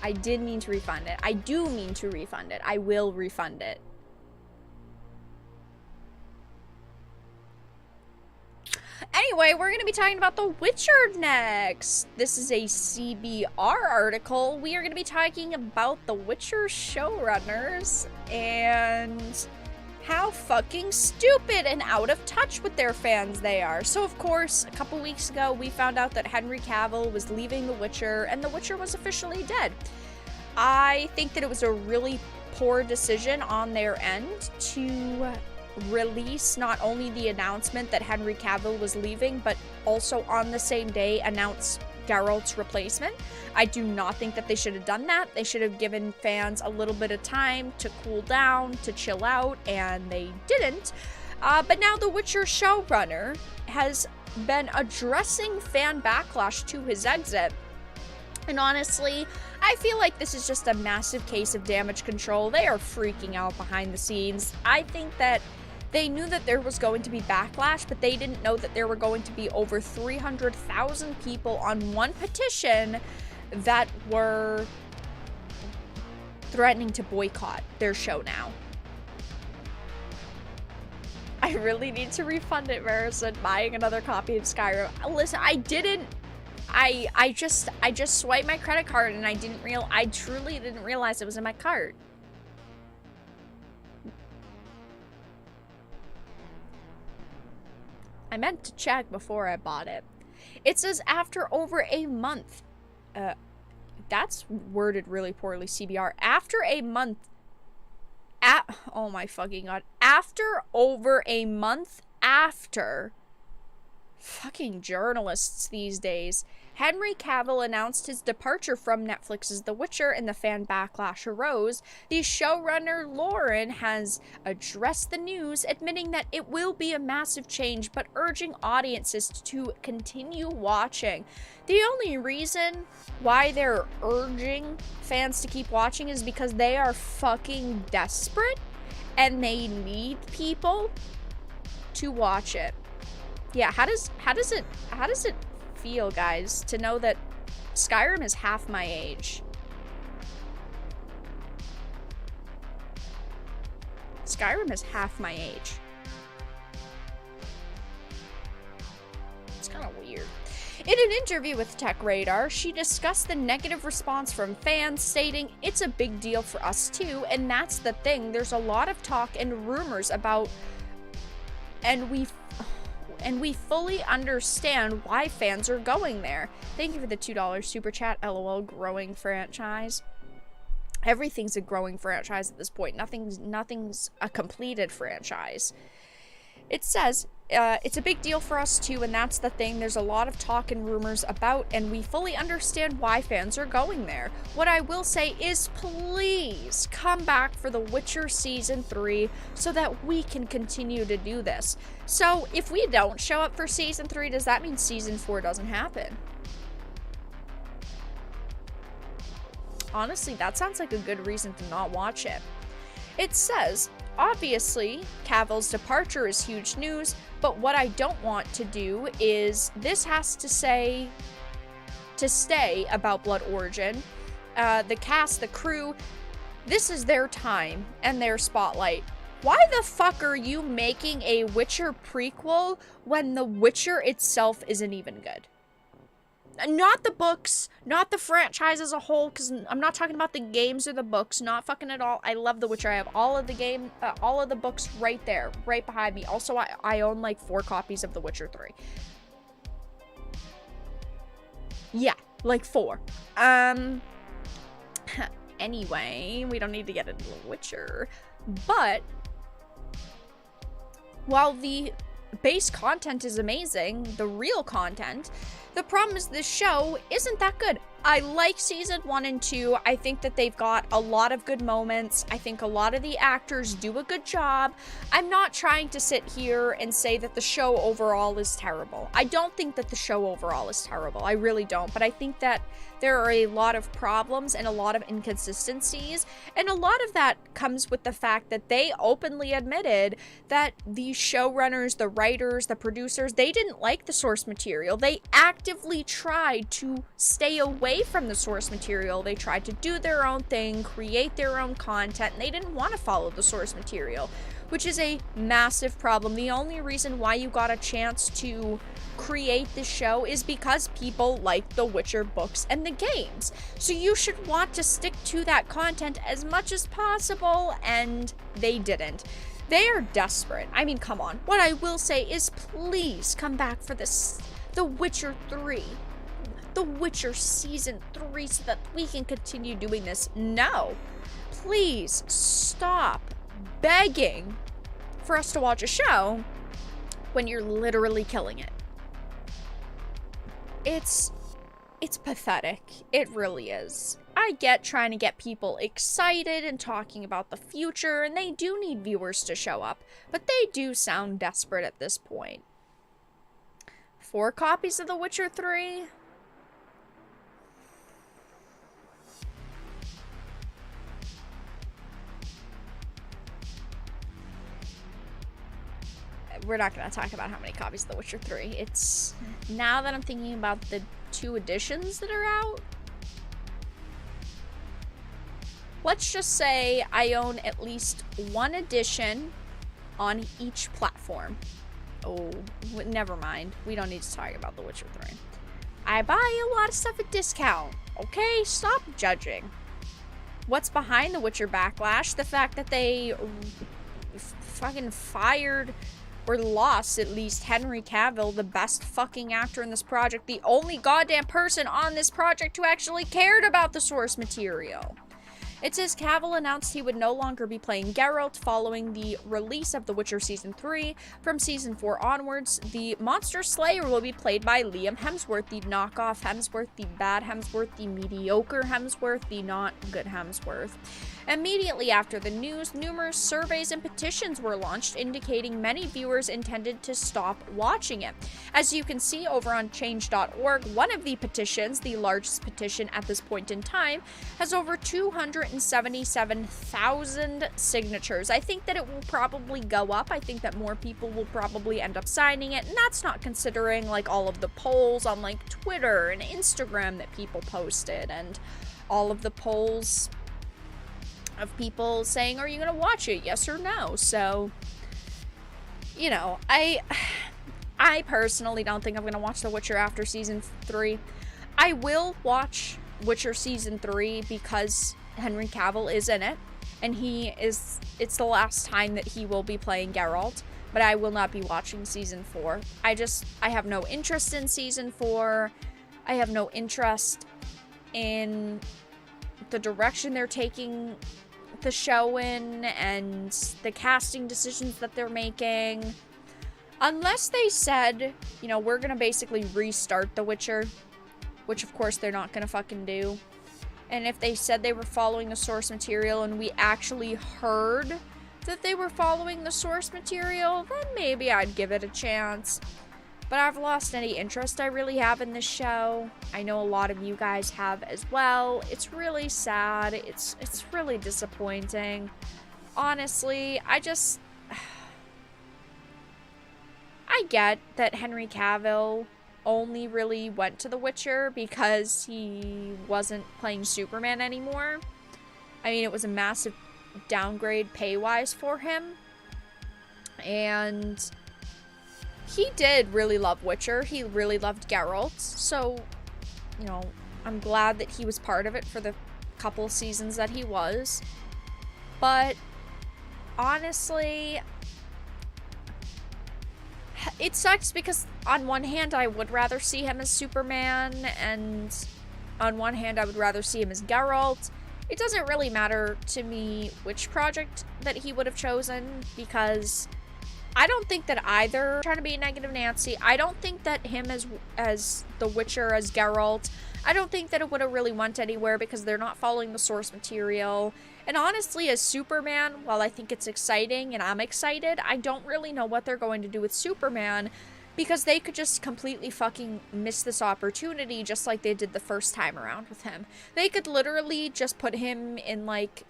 I did mean to refund it. I do mean to refund it. I will refund it. Anyway, we're going to be talking about The Witcher next. This is a CBR article. We are going to be talking about The Witcher showrunners and how fucking stupid and out of touch with their fans they are. So, of course, a couple weeks ago, we found out that Henry Cavill was leaving The Witcher, and The Witcher was officially dead. I think that it was a really poor decision on their end to release not only the announcement that Henry Cavill was leaving, but also on the same day announce Geralt's replacement. I do not think that they should have done that. They should have given fans a little bit of time to cool down, to chill out, and they didn't. But now The Witcher showrunner has been addressing fan backlash to his exit And honestly, I feel like this is just a massive case of damage control. They are freaking out behind the scenes. I think that they knew that there was going to be backlash, but they didn't know that there were going to be over 300,000 people on one petition that were threatening to boycott their show now. I really need to refund it, Marison, buying another copy of Skyrim. Listen, I just swiped my credit card and I truly didn't realize it was in my cart. I meant to check before I bought it. It says after over a month. That's worded really poorly, CBR. After a month. Oh my fucking god. After over a month after. Fucking journalists these days. Henry Cavill announced his departure from Netflix's The Witcher and the fan backlash arose. The showrunner Lauren has addressed the news, admitting that it will be a massive change, but urging audiences to continue watching. The only reason why they're urging fans to keep watching is because they are fucking desperate and they need people to watch it. Yeah, how does it feel, guys, to know that Skyrim is half my age? Skyrim is half my age. It's kind of weird. In an interview with Tech Radar, she discussed the negative response from fans, stating, "It's a big deal for us too, and that's the thing. There's a lot of talk and rumors about, and we fully understand why fans are going there." Thank you for the $2 super chat. LOL, growing franchise. Everything's a growing franchise at this point. Nothing's a completed franchise. It says, it's a big deal for us too, and that's the thing. There's a lot of talk and rumors about, and we fully understand why fans are going there. What I will say is, please come back for The Witcher Season 3 so that we can continue to do this. So, if we don't show up for Season 3, does that mean Season 4 doesn't happen? Honestly, that sounds like a good reason to not watch it. It says, obviously, Cavill's departure is huge news, but what I don't want to do is, this has to stay about Blood Origin. The cast, the crew, this is their time and their spotlight. Why the fuck are you making a Witcher prequel when The Witcher itself isn't even good? Not the books, not the franchise as a whole, because I'm not talking about the games or the books, not fucking at all. I love The Witcher. I have all of the books right there, right behind me. Also, I own like 4 copies of The Witcher 3. Yeah, like 4. Anyway, we don't need to get into The Witcher, but while the base content is amazing, the real content, the problem is this show isn't that good. I like season 1 and 2. I think that they've got a lot of good moments. I think a lot of the actors do a good job. I'm not trying to sit here and say that the show overall is terrible. I don't think that the show overall is terrible. I really don't. But I think that there are a lot of problems and a lot of inconsistencies. And a lot of that comes with the fact that they openly admitted that the showrunners, the writers, the producers, they didn't like the source material. They actively tried to stay away from the source material. They tried to do their own thing, create their own content, and they didn't want to follow the source material, which is a massive problem. The only reason why you got a chance to create this show is because people like the Witcher books and the games. So you should want to stick to that content as much as possible, and they didn't. They are desperate. I mean, come on. What I will say is, please come back for this, The Witcher 3. The Witcher Season 3, so that we can continue doing this. No. Please stop begging for us to watch a show when you're literally killing it. It's pathetic. It really is. I get trying to get people excited and talking about the future, and they do need viewers to show up, but they do sound desperate at this point. 4 copies of The Witcher 3? we're not going to talk about how many copies of The Witcher 3. It's, now that I'm thinking about the 2 editions that are out, let's just say I own at least 1 edition on each platform. Oh, never mind. We don't need to talk about The Witcher 3. I buy a lot of stuff at discount. Okay, stop judging. What's behind The Witcher backlash? The fact that they fucking fired, or lost at least, Henry Cavill, the best fucking actor in this project, the only goddamn person on this project who actually cared about the source material. It says Cavill announced he would no longer be playing Geralt following the release of The Witcher Season 3. From Season 4 onwards, the Monster Slayer will be played by Liam Hemsworth, the knockoff Hemsworth, the bad Hemsworth, the mediocre Hemsworth, the not good Hemsworth. Immediately after the news, numerous surveys and petitions were launched, indicating many viewers intended to stop watching it. As you can see over on change.org, one of the petitions, the largest petition at this point in time, has over 277,000 signatures. I think that it will probably go up. I think that more people will probably end up signing it, and that's not considering like all of the polls on like Twitter and Instagram that people posted, and all of the polls of people saying, are you gonna watch it, yes or no? So, you know, I personally don't think I'm gonna watch The Witcher after Season 3. I will watch Witcher Season 3 because Henry Cavill is in it, and it's the last time that he will be playing Geralt, but I will not be watching Season 4. I have no interest in Season 4. I have no interest in the direction they're taking the show in and the casting decisions that they're making. Unless they said, you know, we're gonna basically restart The Witcher, which of course they're not gonna fucking do. And if they said they were following the source material and we actually heard that they were following the source material, then maybe I'd give it a chance. But I've lost any interest I really have in this show. I know a lot of you guys have as well. It's really sad. It's really disappointing. Honestly, I get that Henry Cavill only really went to The Witcher because he wasn't playing Superman anymore. I mean, it was a massive downgrade pay-wise for him. And he did really love Witcher. He really loved Geralt. So, you know, I'm glad that he was part of it for the couple seasons that he was. But honestly, it sucks because on one hand I would rather see him as Superman, and on one hand I would rather see him as Geralt. It doesn't really matter to me which project that he would have chosen, because I don't think that either, trying to be negative Nancy, I don't think that him as The Witcher, as Geralt, I don't think that it would have really went anywhere because they're not following the source material. And honestly, as Superman, while I think it's exciting and I'm excited, I don't really know what they're going to do with Superman, because they could just completely fucking miss this opportunity just like they did the first time around with him. They could literally just put him in like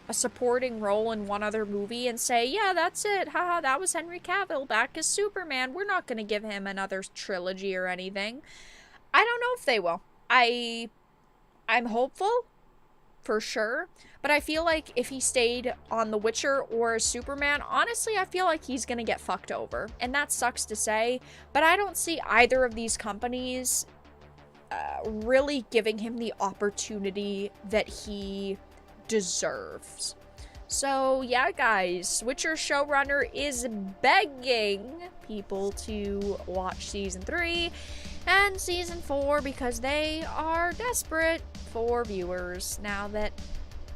a supporting role in one other movie and say, yeah, that's it, haha, that was Henry Cavill back as Superman. We're not going to give him another trilogy or anything. I don't know if they will. I'm hopeful, for sure, but I feel like if he stayed on The Witcher or Superman, honestly, I feel like he's gonna get fucked over, and that sucks to say, but I don't see either of these companies really giving him the opportunity that he deserves. So yeah, guys, Witcher Showrunner is begging people to watch Season 3 and Season 4 because they are desperate for viewers now that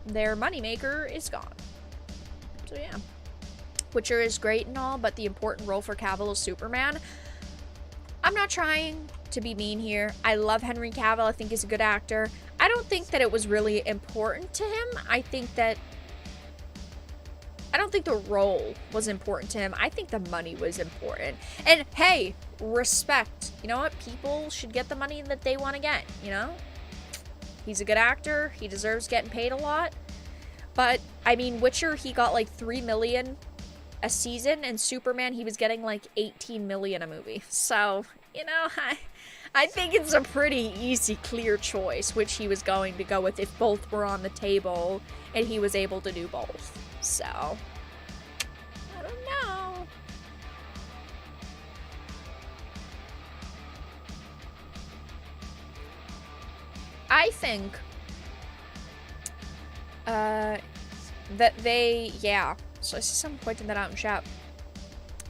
their moneymaker is gone. So yeah, Witcher is great and all, but the important role for Cavill is Superman. I'm not trying to be mean here. I love Henry Cavill. I think he's a good actor. I don't think that it was really important to him. I don't think the role was important to him. I think the money was important. And hey, respect. You know what? People should get the money that they want to get, you know? He's a good actor. He deserves getting paid a lot. But, I mean, Witcher, he got like $3 million a season, and Superman, he was getting like 18 million a movie. So, you know, I think it's a pretty easy, clear choice which he was going to go with if both were on the table and he was able to do both. So, I don't know. I think that they, yeah. So I see someone pointing that out in chat.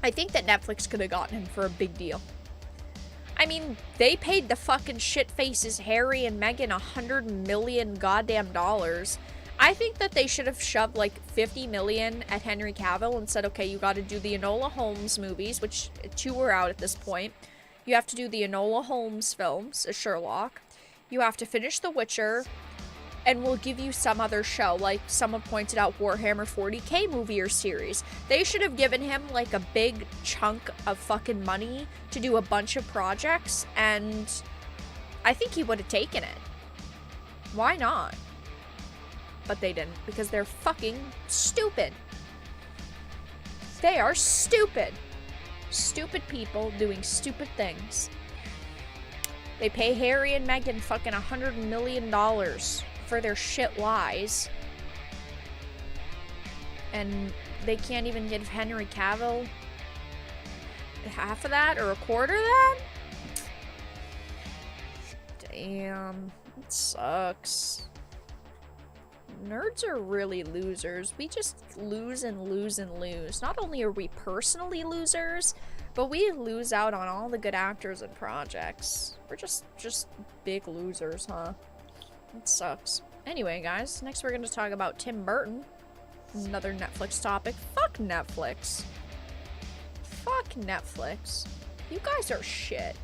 I think that Netflix could have gotten him for a big deal. I mean, they paid the fucking shit faces Harry and Meghan $100 million goddamn dollars. I think that they should have shoved like 50 million at Henry Cavill and said, okay, you got to do the Enola Holmes movies, which 2 were out at this point. You have to do the Enola Holmes films as Sherlock. You have to finish The Witcher, and we'll give you some other show, like someone pointed out, Warhammer 40k movie or series. They should have given him like a big chunk of fucking money to do a bunch of projects, and I think he would have taken it. Why not? But they didn't, because they're fucking stupid. They are stupid. Stupid people doing stupid things. They pay Harry and Meghan fucking $100 million for their shit lies. And they can't even give Henry Cavill half of that or a quarter of that? Damn. It sucks. Nerds are really losers. We just lose and lose and lose. Not only are we personally losers, but we lose out on all the good actors and projects. We're just big losers, huh? It sucks. Anyway, guys, next we're going to talk about Tim Burton. Another Netflix topic. Fuck Netflix. Fuck Netflix. You guys are shit.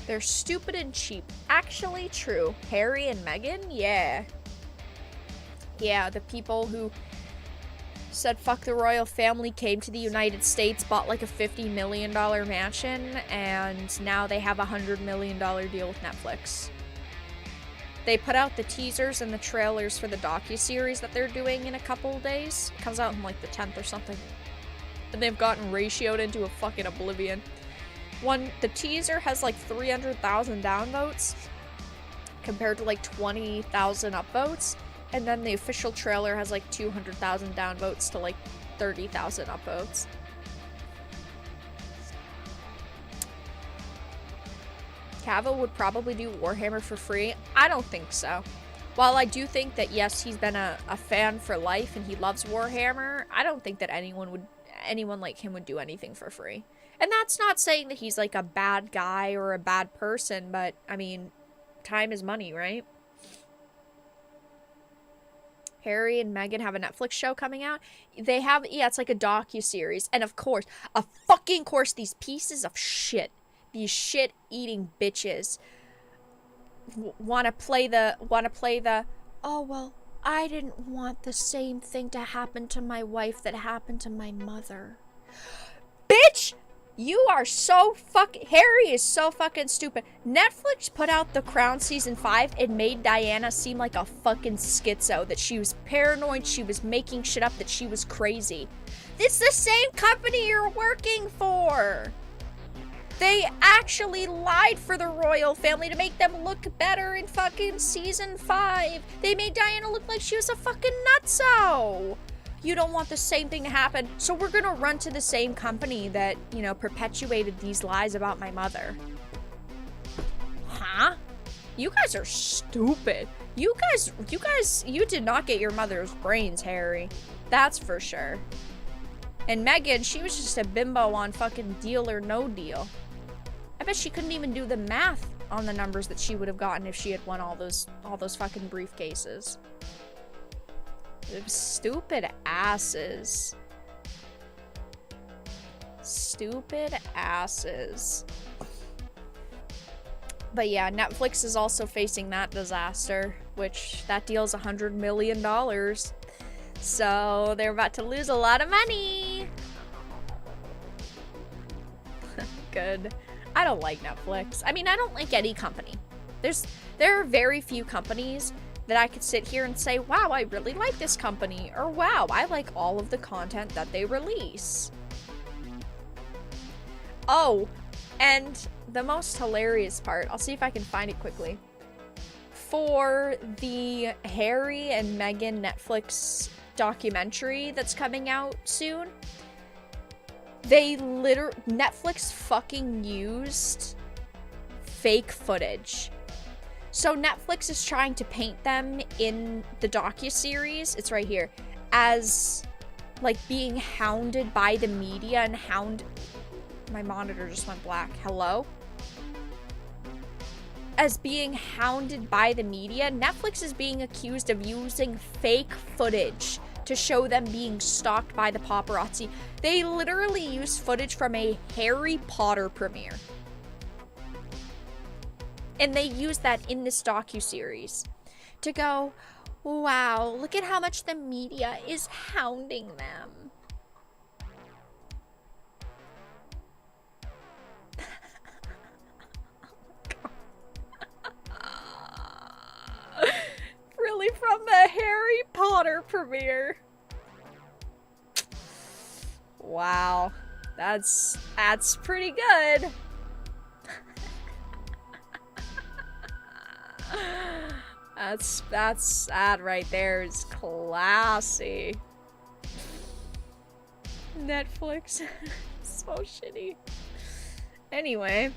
They're stupid and cheap. Actually true. Harry and Meghan? Yeah. Yeah, the people who said fuck the royal family came to the United States, bought like a $50 million mansion, and now they have a $100 million deal with Netflix. They put out the teasers and the trailers for the docuseries that they're doing in a couple of days. It comes out on like the 10th or something. And they've gotten ratioed into a fucking oblivion. The teaser has like 300,000 downvotes compared to like 20,000 upvotes. And then the official trailer has like 200,000 downvotes to like 30,000 upvotes. Cavill would probably do Warhammer for free. I don't think so. While I do think that, yes, he's been a fan for life and he loves Warhammer, I don't think that anyone like him would do anything for free. And that's not saying that he's like a bad guy or a bad person, but I mean, time is money, right? Harry and Meghan have a Netflix show coming out. They have, yeah, it's like a docuseries. And of course, these pieces of shit, these shit-eating bitches want to play the, oh, well, I didn't want the same thing to happen to my wife that happened to my mother. Bitch! You are so Harry is so fucking stupid. Netflix put out The Crown Season 5 and made Diana seem like a fucking schizo. That she was paranoid, she was making shit up, that she was crazy. It's the same company you're working for. They actually lied for the royal family to make them look better in fucking Season 5. They made Diana look like she was a fucking nutso. You don't want the same thing to happen, so we're gonna run to the same company that, you know, perpetuated these lies about my mother. Huh? You guys are stupid. You did not get your mother's brains, Harry. That's for sure. And Meghan, she was just a bimbo on fucking Deal or No Deal. I bet she couldn't even do the math on the numbers that she would have gotten if she had won all those fucking briefcases. Stupid asses. Stupid asses. But yeah, Netflix is also facing that disaster, which that deal's $100 million. So they're about to lose a lot of money. Good. I don't like Netflix. I mean, I don't like any company. There are very few companies that I could sit here and say, wow, I really like this company, or wow, I like all of the content that they release. Oh, and the most hilarious part, I'll see if I can find it quickly. For the Harry and Meghan Netflix documentary that's coming out soon, Netflix fucking used fake footage. So Netflix is trying to paint them in the docuseries, it's right here, as like being hounded by the media and my monitor just went black. Hello? As being hounded by the media, Netflix is being accused of using fake footage to show them being stalked by the paparazzi. They literally used footage from a Harry Potter premiere. And they used that in this docuseries to go, wow, look at how much the media is hounding them. Really, from the Harry Potter premiere. Wow, that's pretty good. That right there is classy. Netflix. So shitty. Anyway.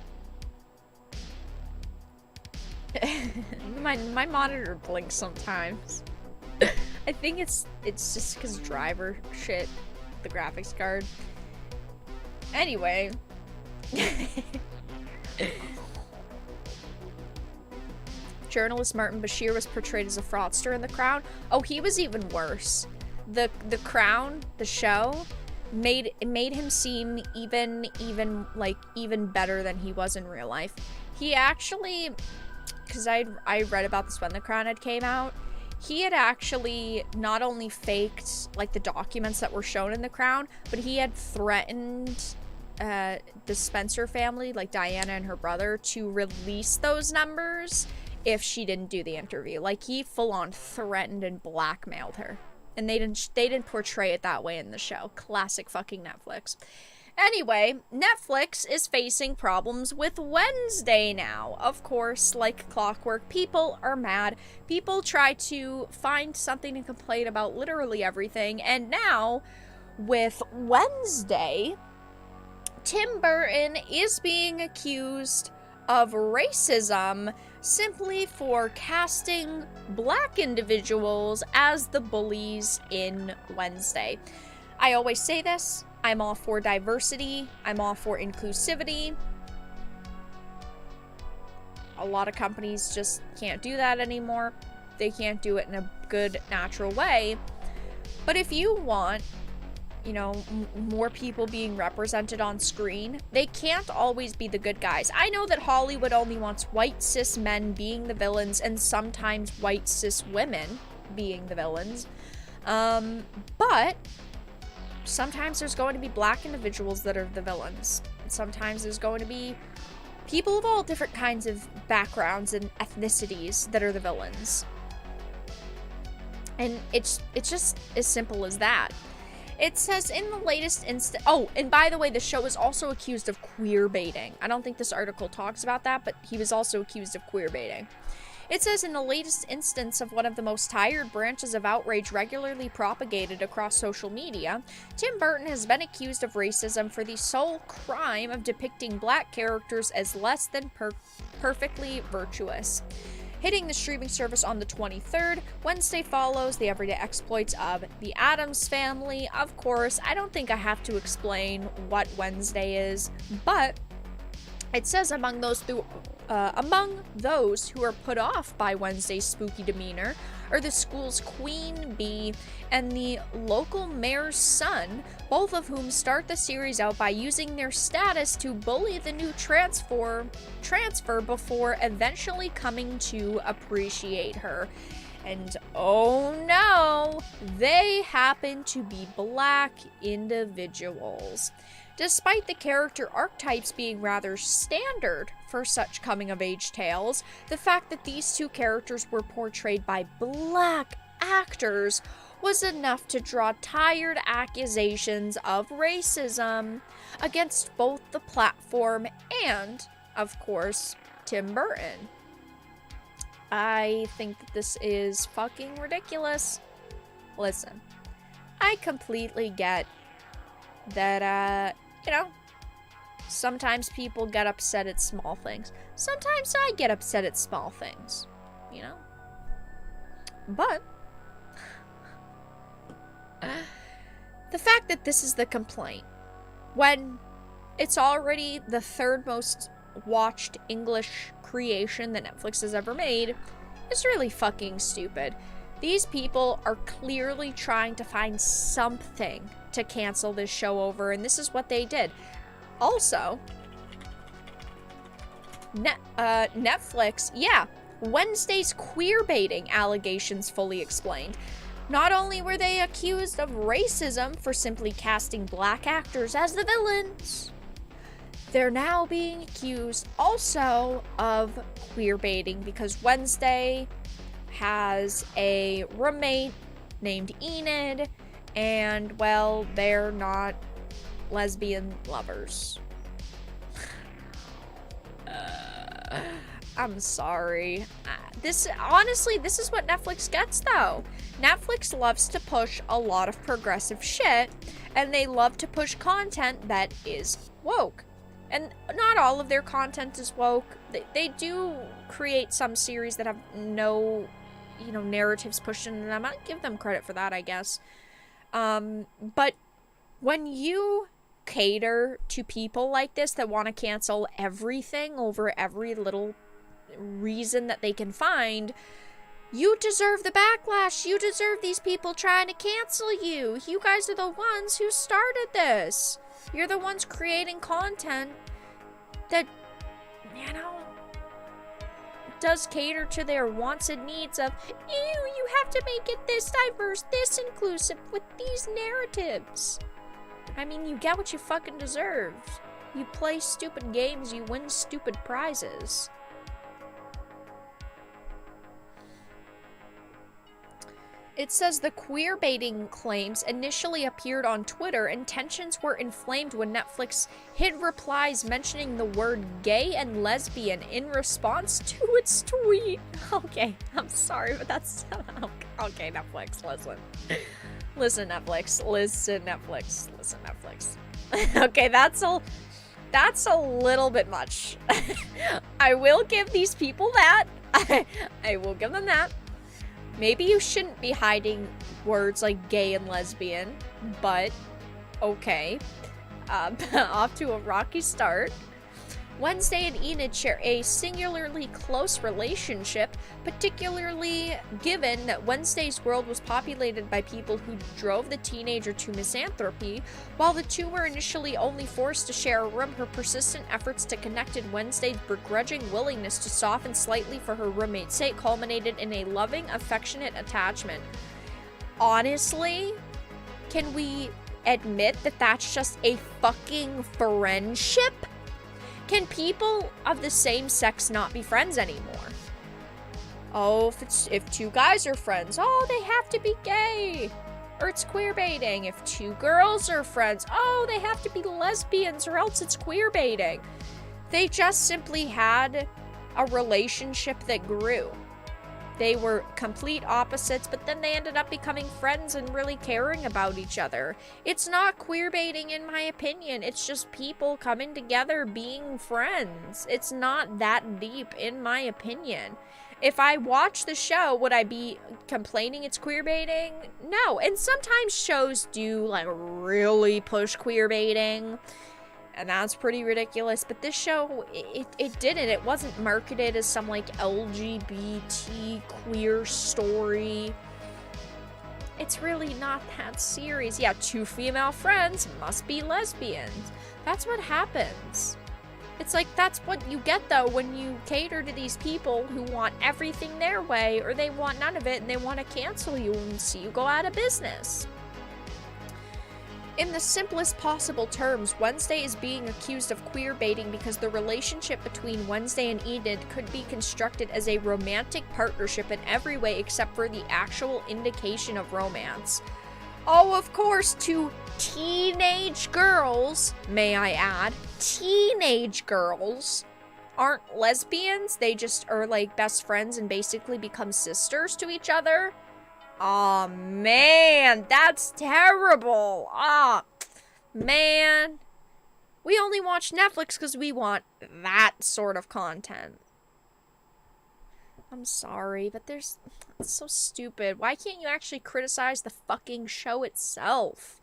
my monitor blinks sometimes. I think it's just because driver shit, the graphics card. Anyway. Journalist Martin Bashir was portrayed as a fraudster in The Crown. Oh, he was even worse. The Crown, the show, made him seem even better than he was in real life. He actually, because I read about this when The Crown had came out, he had actually not only faked like the documents that were shown in The Crown, but he had threatened the Spencer family, like Diana and her brother, to release those numbers if she didn't do the interview. Like, he full-on threatened and blackmailed her. And they didn't portray it that way in the show. Classic fucking Netflix. Anyway, Netflix is facing problems with Wednesday now. Of course, like clockwork, people are mad. People try to find something to complain about literally everything. And now, with Wednesday, Tim Burton is being accused of racism simply for casting black individuals as the bullies in Wednesday. I always say this, I'm all for diversity, I'm all for inclusivity. A lot of companies just can't do that anymore. They can't do it in a good, natural way. But if you want, you know, more people being represented on screen, they can't always be the good guys. I know that Hollywood only wants white cis men being the villains and sometimes white cis women being the villains. But sometimes there's going to be black individuals that are the villains. Sometimes there's going to be people of all different kinds of backgrounds and ethnicities that are the villains. And it's just as simple as that. It says in the latest instance... Oh, and by the way, the show is also accused of queer baiting. I don't think this article talks about that, but he was also accused of queer baiting. It says in the latest instance of one of the most tired branches of outrage regularly propagated across social media, Tim Burton has been accused of racism for the sole crime of depicting black characters as less than perfectly virtuous. Hitting the streaming service on the 23rd, Wednesday follows the everyday exploits of the Addams Family. Of course, I don't think I have to explain what Wednesday is, but it says among those who are put off by Wednesday's spooky demeanor are the school's queen bee and the local mayor's son, both of whom start the series out by using their status to bully the new transfer before eventually coming to appreciate her. And oh no, they happen to be black individuals. Despite the character archetypes being rather standard for such coming-of-age tales, the fact that these two characters were portrayed by black actors was enough to draw tired accusations of racism against both the platform and, of course, Tim Burton. I think that this is fucking ridiculous. Listen, I completely get that, sometimes people get upset at small things. Sometimes I get upset at small things, But the fact that this is the complaint, when it's already the third most watched English creation that Netflix has ever made, is really fucking stupid. These people are clearly trying to find something to cancel this show over, and this is what they did. Also, Netflix, Wednesday's queer baiting allegations fully explained. Not only were they accused of racism for simply casting black actors as the villains, they're now being accused also of queer baiting because Wednesday has a roommate named Enid, and, well, they're not lesbian lovers. I'm sorry. This is what Netflix gets, though. Netflix loves to push a lot of progressive shit, and they love to push content that is woke. And not all of their content is woke. They do create some series that have no, narratives pushed into them. I give them credit for that, I guess. But when you cater to people like this that want to cancel everything over every little reason that they can find, you deserve the backlash. You deserve these people trying to cancel you. You guys are the ones who started this. You're the ones creating content that, does cater to their wants and needs of, you have to make it this diverse, this inclusive, with these narratives. I mean, you get what you fucking deserve. You play stupid games, you win stupid prizes. It says the queer baiting claims initially appeared on Twitter, and tensions were inflamed when Netflix hid replies mentioning the word gay and lesbian in response to its tweet. Okay, I'm sorry, but that's... Okay, Netflix, listen. Listen, Netflix. Okay, that's a little bit much. I will give these people that. I will give them that. Maybe you shouldn't be hiding words like gay and lesbian, but okay. Off to a rocky start. Wednesday and Enid share a singularly close relationship, particularly given that Wednesday's world was populated by people who drove the teenager to misanthropy. While the two were initially only forced to share a room, her persistent efforts to connect in Wednesday's begrudging willingness to soften slightly for her roommate's sake culminated in a loving, affectionate attachment. Honestly, can we admit that that's just a fucking friendship? Can people of the same sex not be friends anymore? Oh, if two guys are friends, they have to be gay. Or it's queer baiting. If two girls are friends, they have to be lesbians or else it's queer baiting. They just simply had a relationship that grew. They were complete opposites, but then they ended up becoming friends and really caring about each other. It's not queer baiting in my opinion. It's just people coming together being friends. It's not that deep in my opinion. If I watch the show, would I be complaining it's queer baiting? No. And sometimes shows do really push queer baiting. And that's pretty ridiculous. But this show, it didn't. It wasn't marketed as some, LGBT queer story. It's really not that serious. Yeah, two female friends must be lesbians. That's what happens. It's like, that's what you get, though, when you cater to these people who want everything their way, or they want none of it, and they want to cancel you and see you go out of business. In the simplest possible terms, Wednesday is being accused of queer baiting because the relationship between Wednesday and Enid could be constructed as a romantic partnership in every way except for the actual indication of romance. Oh, of course, two teenage girls, may I add, teenage girls aren't lesbians. They just are like best friends and basically become sisters to each other. Aw, man, that's terrible. Ah, man. We only watch Netflix because we want that sort of content. I'm sorry, but it's so stupid. Why can't you actually criticize the fucking show itself?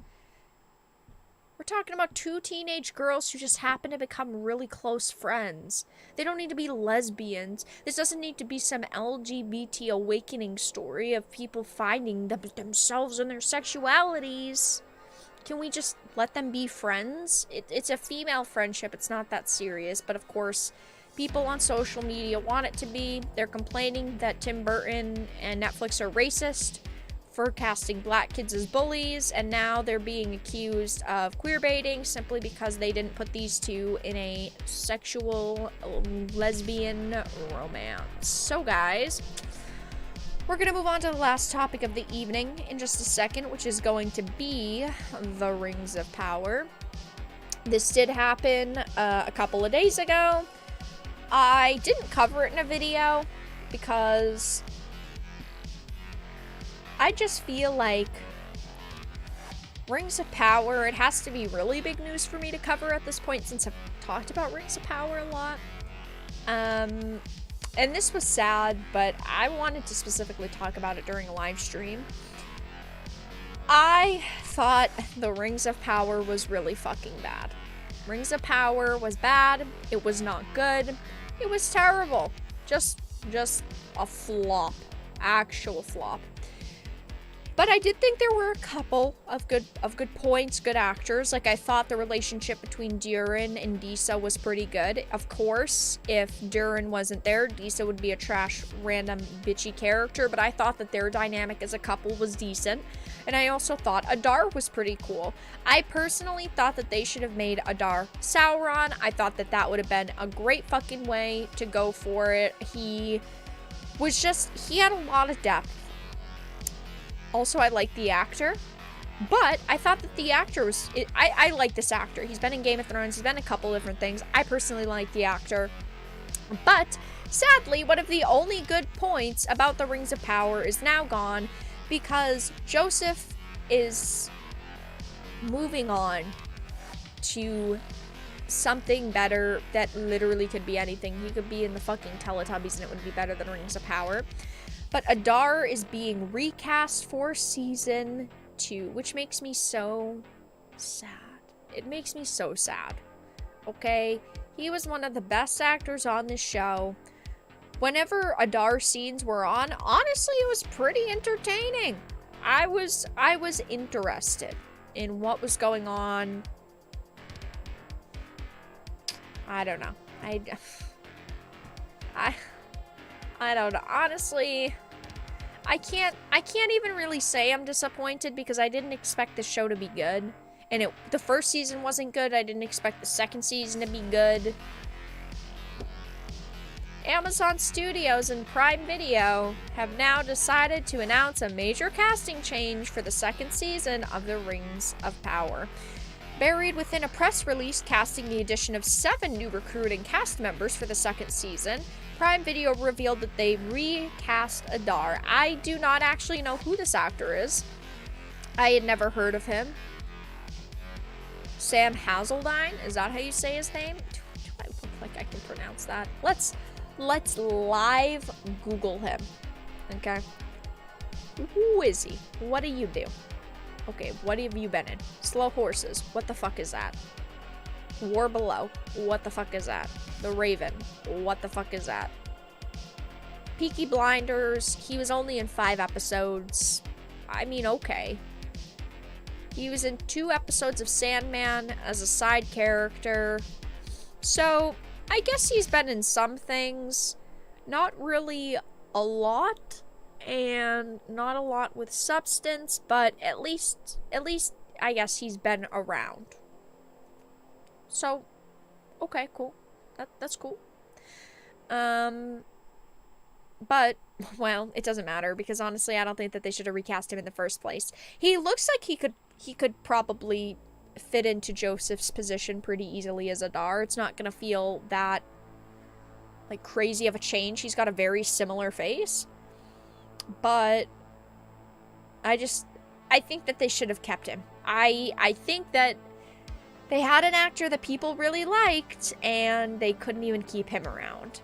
We're talking about two teenage girls who just happen to become really close friends. They don't need to be lesbians. This doesn't need to be some LGBT awakening story of people finding themselves and their sexualities. Can we just let them be friends? It's a female friendship. It's not that serious. But of course, people on social media want it to be. They're complaining that Tim Burton and Netflix are racist for casting black kids as bullies, and now they're being accused of queer baiting simply because they didn't put these two in a sexual lesbian romance. So guys, we're gonna move on to the last topic of the evening in just a second, which is going to be the Rings of Power. This did happen a couple of days ago. I didn't cover it in a video because I just feel like Rings of Power, it has to be really big news for me to cover at this point since I've talked about Rings of Power a lot. And this was sad, but I wanted to specifically talk about it during a live stream. I thought the Rings of Power was really fucking bad. Rings of Power was bad. It was not good. It was terrible. Just a flop. Actual flop. But I did think there were a couple of good points, good actors. Like, I thought the relationship between Durin and Disa was pretty good. Of course, if Durin wasn't there, Disa would be a trash, random, bitchy character. But I thought that their dynamic as a couple was decent. And I also thought Adar was pretty cool. I personally thought that they should have made Adar Sauron. I thought that that would have been a great fucking way to go for it. He had a lot of depth. Also, I like the actor, but I thought that the actor was... I like this actor. He's been in Game of Thrones. He's been in a couple different things. I personally like the actor. But, sadly, one of the only good points about the Rings of Power is now gone because Joseph is moving on to something better that literally could be anything. He could be in the fucking Teletubbies and it would be better than Rings of Power. But Adar is being recast for season 2, which makes me so sad. It makes me so sad. Okay? He was one of the best actors on this show. Whenever Adar scenes were on, honestly, it was pretty entertaining. I was interested in what was going on. I don't know. I don't know. Honestly, I can't even really say I'm disappointed because I didn't expect the show to be good. And the first season wasn't good. I didn't expect the second season to be good. Amazon Studios and Prime Video have now decided to announce a major casting change for the second season of The Rings of Power. Buried within a press release casting the addition of 7 new recruiting cast members for the second season, Prime Video revealed that they recast Adar. I do not actually know who this actor is. I had never heard of him. Sam Hazeldine? Is that how you say his name? Do I look like I can pronounce that? Let's live Google him. Okay. Who is he? What do you do? Okay, what have you been in? Slow Horses. What the fuck is that? War Below. What the fuck is that? The Raven. What the fuck is that? Peaky Blinders. He was only in 5 episodes. I mean, okay. He was in 2 episodes of Sandman as a side character. So, I guess he's been in some things. Not really a lot, and not a lot with substance, but at least I guess he's been around. So, okay, cool. That's cool. But, well, it doesn't matter, because honestly, I don't think that they should have recast him in the first place. He looks like he could probably fit into Joseph's position pretty easily as Adar. It's not gonna feel that, like, crazy of a change. He's got a very similar face. But I think that they should have kept him. I think that they had an actor that people really liked, and they couldn't even keep him around.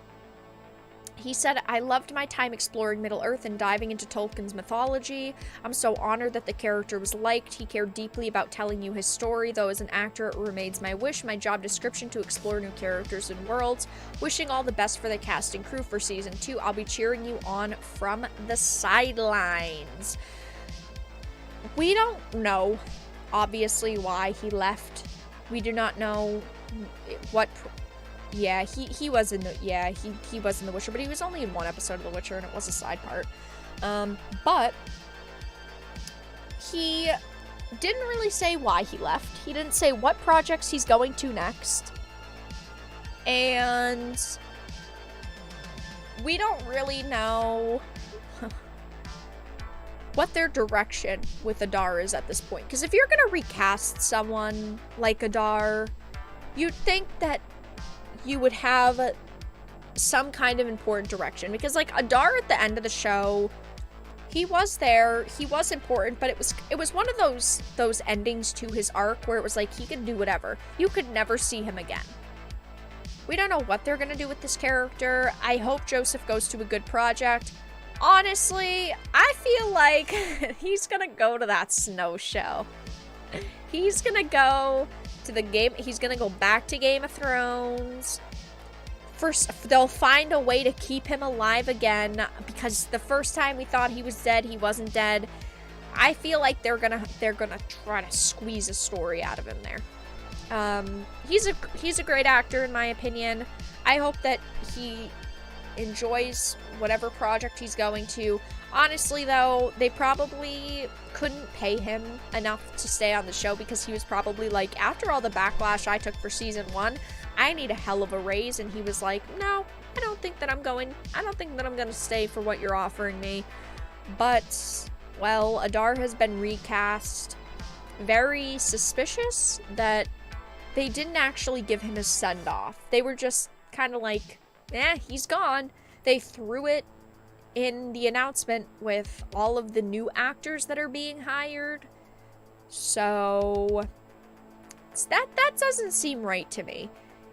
He said, "I loved my time exploring Middle-earth and diving into Tolkien's mythology. I'm so honored that the character was liked. He cared deeply about telling you his story, though as an actor it remains my job description to explore new characters and worlds. Wishing all the best for the cast and crew for season 2. I'll be cheering you on from the sidelines." We don't know, obviously, why he left. We do not know what... Yeah, he was in the... Yeah, he was in The Witcher, but he was only in one episode of The Witcher, and it was a side part. But he didn't really say why he left. He didn't say what projects he's going to next. And we don't really know what their direction with Adar is at this point. Because if you're going to recast someone like Adar, you'd think that you would have some kind of important direction. Because, like, Adar at the end of the show, he was there, he was important, but it was one of those endings to his arc where it was like he could do whatever. You could never see him again. We don't know what they're gonna do with this character. I hope Joseph goes to a good project. Honestly, I feel like he's gonna go to that snow show. He's gonna go to the game. He's gonna go back to Game of Thrones. First, they'll find a way to keep him alive again, because the first time we thought he was dead, he wasn't dead. I feel like they're gonna try to squeeze a story out of him there. He's a great actor in my opinion. I hope that he enjoys whatever project he's going to. Honestly, though, they probably couldn't pay him enough to stay on the show, because he was probably like, after all the backlash I took for season 1, I need a hell of a raise, and he was like, no, I don't think that I'm going to stay for what you're offering me. But, well, Adar has been recast. Very suspicious that they didn't actually give him a send-off. They were just kind of like, he's gone. They threw it in the announcement with all of the new actors that are being hired. So that doesn't seem right to me.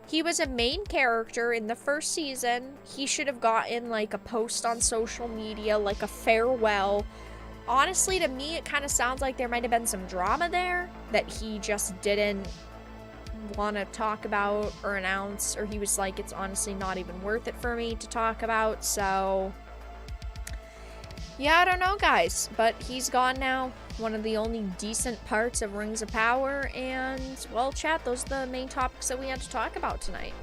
He was a main character in the first season. He should have gotten like a post on social media, like a farewell. Honestly, to me, it kind of sounds like there might have been some drama there that he just didn't want to talk about or announce, or he was like, it's honestly not even worth it for me to talk about. So yeah, I don't know, guys, but he's gone now. One of the only decent parts of Rings of Power. And, well, chat, those are the main topics that we had to talk about tonight.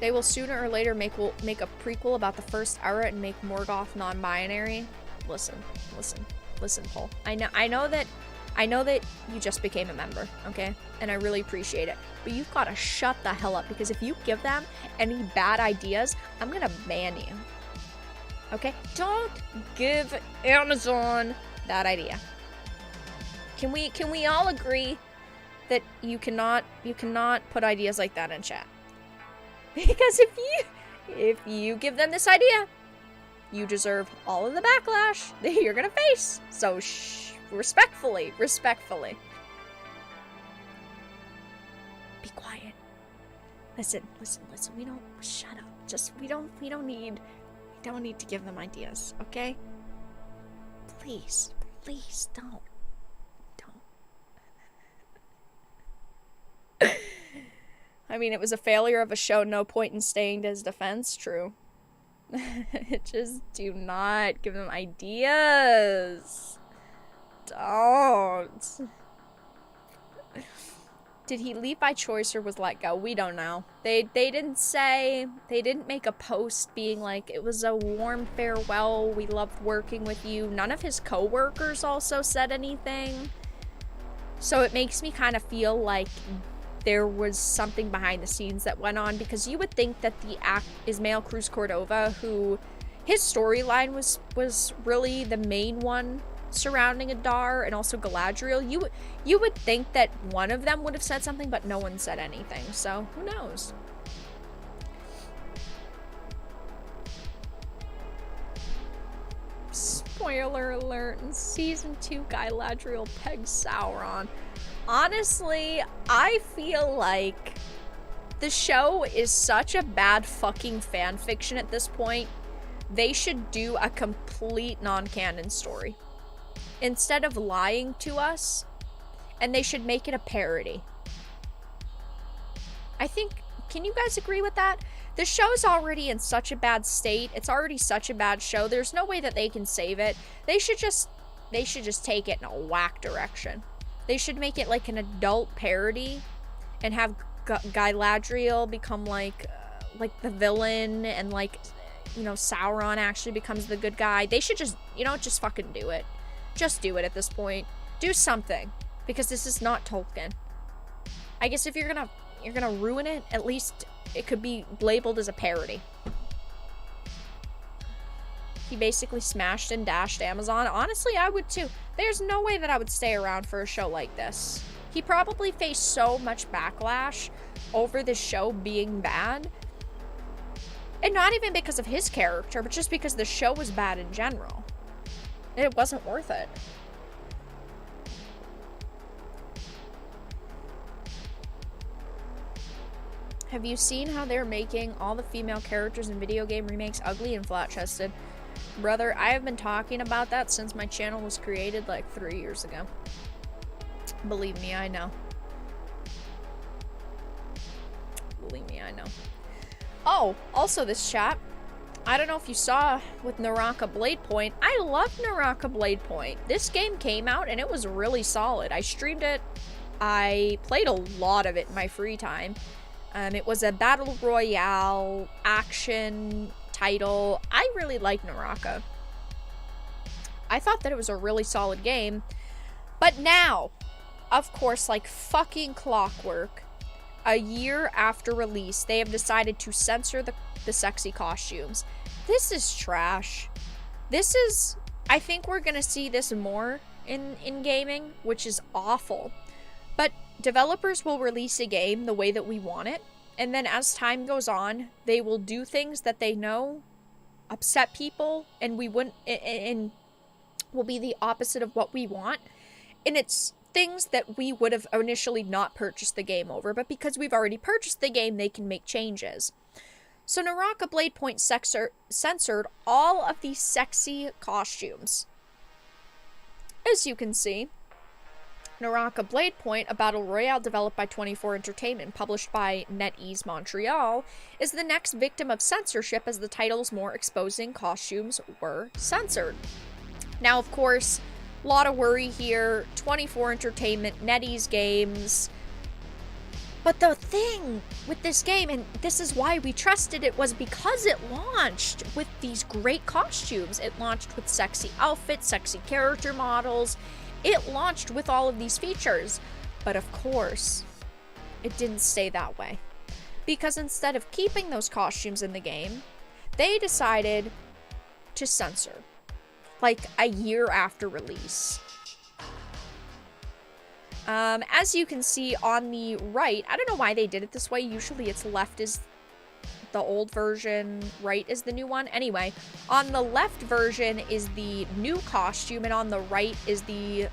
They will sooner or later make a prequel about the first era and make Morgoth non-binary. Listen, Paul. I know that you just became a member, okay? And I really appreciate it. But you've got to shut the hell up, because if you give them any bad ideas, I'm gonna ban you. Okay? Don't give Amazon that idea. Can we all agree that you cannot put ideas like that in chat? Because if you give them this idea, you deserve all of the backlash that you're gonna face. So respectfully. Be quiet. Listen. We don't shut up. Just we don't need to give them ideas, okay? Please don't. I mean, it was a failure of a show, no point in staying to his defense, true. Just do not give them ideas. Don't. Did he leave by choice or was let go? We don't know. They didn't say. They didn't make a post being like, it was a warm farewell, we loved working with you. None of his co-workers also said anything. So it makes me kind of feel like there was something behind the scenes that went on, because you would think that the Ismael Cruz Cordova, who his storyline was really the main one surrounding Adar and also Galadriel, you would think that one of them would have said something, but no one said anything, so who knows. Spoiler alert, in season 2 Galadriel pegs Sauron. Honestly, I feel like the show is such a bad fucking fan fiction at this point. They should do a complete non-canon story instead of lying to us, and they should make it a parody. I think, can you guys agree with that? The show's already in such a bad state. It's already such a bad show. There's no way that they can save it. They should just take it in a whack direction. They should make it like an adult parody and have Galadriel become like the villain, and like, you know, Sauron actually becomes the good guy. They should just, you know, just fucking do it. Just do it at this point. Do something, because this is not Tolkien. I guess if you're gonna ruin it, at least it could be labeled as a parody. He basically smashed and dashed Amazon. Honestly, I would too. There's no way that I would stay around for a show like this. He probably faced so much backlash over this show being bad. And not even because of his character, but just because the show was bad in general. It wasn't worth it. Have you seen how they're making all the female characters in video game remakes ugly and flat-chested? Brother, I have been talking about that since my channel was created like 3 years ago. Believe me, I know. Believe me, I know. Oh, also this chat. I don't know if you saw with Naraka Blade Point. I love Naraka Blade Point. This game came out and it was really solid. I streamed it. I played a lot of it in my free time. It was a battle royale action title. I really liked Naraka. I thought that it was a really solid game. But now, of course, like fucking clockwork, a year after release, they have decided to censor the sexy costumes. This is trash. This is, I think we're gonna see this more in gaming, which is awful. But developers will release a game the way that we want it, and then as time goes on, they will do things that they know upset people, and and will be the opposite of what we want. And it's things that we would have initially not purchased the game over, but because we've already purchased the game, they can make changes. So Naraka Blade Point censored all of these sexy costumes. As you can see, Naraka Blade Point, a battle royale developed by 24 Entertainment, published by NetEase Montreal, is the next victim of censorship as the title's more exposing costumes were censored. Now, of course, a lot of worry here. 24 Entertainment, NetEase Games. But the thing with this game, and this is why we trusted it, was because it launched with these great costumes. It launched with sexy outfits, sexy character models. It launched with all of these features. But of course, it didn't stay that way. Because instead of keeping those costumes in the game, they decided to censor. Like a year after release. As you can see on the right, I don't know why they did it this way. Usually it's left is the old version, right is the new one. Anyway, on the left version is the new costume, and on the right is the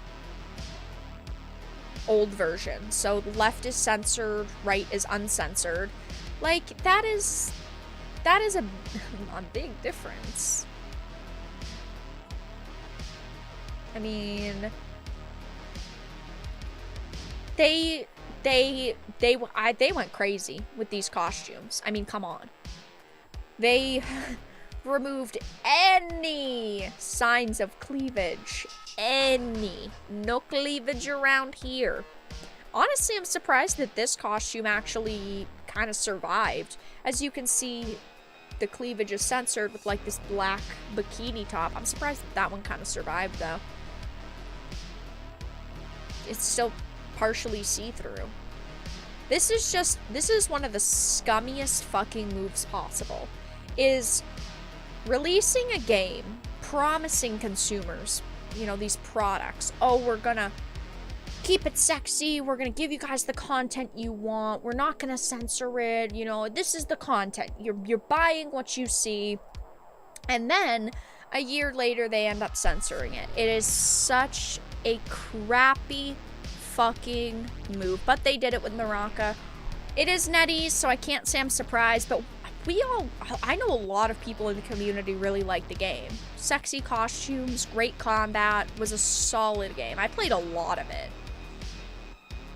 old version. So left is censored, right is uncensored. Like, that is a big difference. I mean, they went crazy with these costumes. I mean, come on. They removed any signs of cleavage. No cleavage around here. Honestly, I'm surprised that this costume actually kind of survived. As you can see, the cleavage is censored with like this black bikini top. I'm surprised that one kind of survived though. It's still partially see-through. This is one of the scummiest fucking moves possible. Is releasing a game, promising consumers, you know, these products. Oh, we're gonna keep it sexy. We're gonna give you guys the content you want. We're not gonna censor it. You know, this is the content. You're buying what you see. And then a year later, they end up censoring it. It is such a crappy fucking move. But they did it with Naraka. It is NetEase, so I can't say I'm surprised. But I know a lot of people in the community really like the game. Sexy costumes, great combat, was a solid game. I played a lot of it.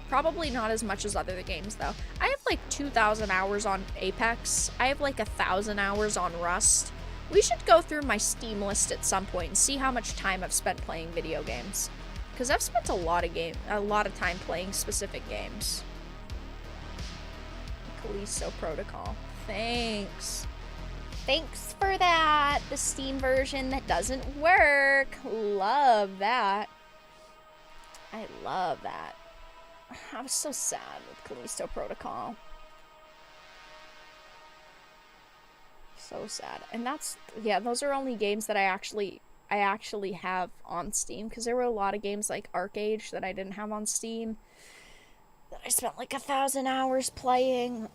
Probably not as much as other games, though. I have like 2,000 hours on Apex. I have like 1,000 hours on Rust. We should go through my Steam list at some point and see how much time I've spent playing video games. Because I've spent a lot of time playing specific games. Callisto Protocol. Thanks. Thanks for that. The Steam version that doesn't work. Love that. I love that. I was so sad with Callisto Protocol. So sad. And that's, yeah, those are only games that I actually have on Steam, because there were a lot of games like Arcade that I didn't have on Steam that I spent like 1,000 hours playing.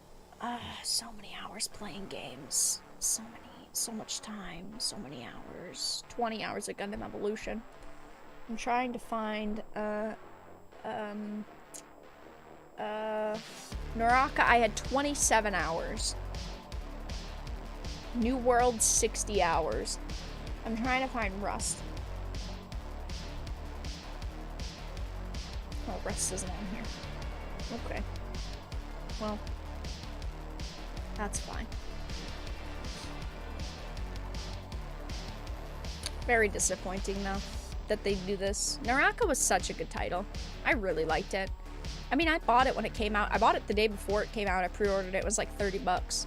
So many hours playing games. So much time. So many hours. 20 hours of Gundam Evolution. I'm trying to find, Naraka, I had 27 hours. New World, 60 hours. I'm trying to find Rust. Oh, Rust isn't on here. Okay. Well, that's fine. Very disappointing, though, that they do this. Naraka was such a good title. I really liked it. I mean, I bought it when it came out. I bought it the day before it came out. I pre-ordered it. It was like 30 bucks.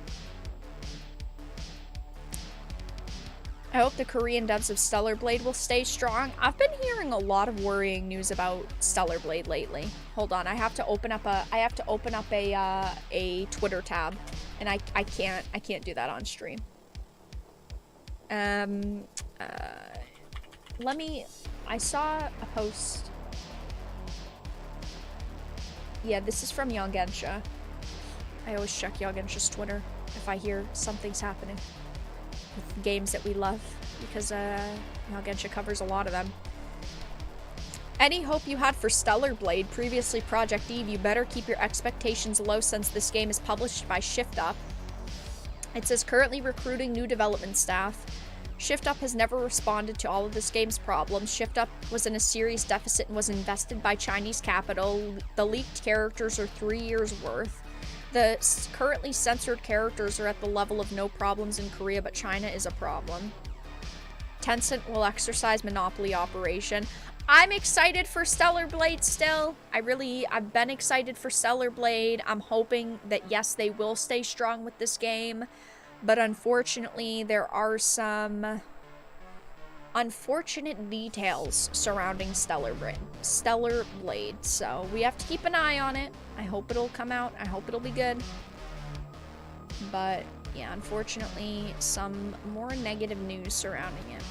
I hope the Korean devs of Stellar Blade will stay strong. I've been hearing a lot of worrying news about Stellar Blade lately. Hold on, I have to open up a Twitter tab, and I can't do that on stream. I saw a post. Yeah, this is from Yagensha. I always check Yagensha's Twitter if I hear something's happening with games that we love, because Yagensha covers a lot of them. Any hope you had for Stellar Blade, previously Project Eve, you better keep your expectations low since this game is published by Shift Up. It says currently recruiting new development staff. Shift Up has never responded to all of this game's problems. Shift Up was in a serious deficit and was invested by Chinese capital. The leaked characters are 3 years worth. The currently censored characters are at the level of no problems in Korea, but China is a problem. Tencent will exercise monopoly operation. I'm excited for Stellar Blade still. I've been excited for Stellar Blade. I'm hoping that, yes, they will stay strong with this game. But unfortunately, there are some unfortunate details surrounding Stellar Blade. So we have to keep an eye on it. I hope it'll come out. I hope it'll be good. But yeah, unfortunately, some more negative news surrounding it.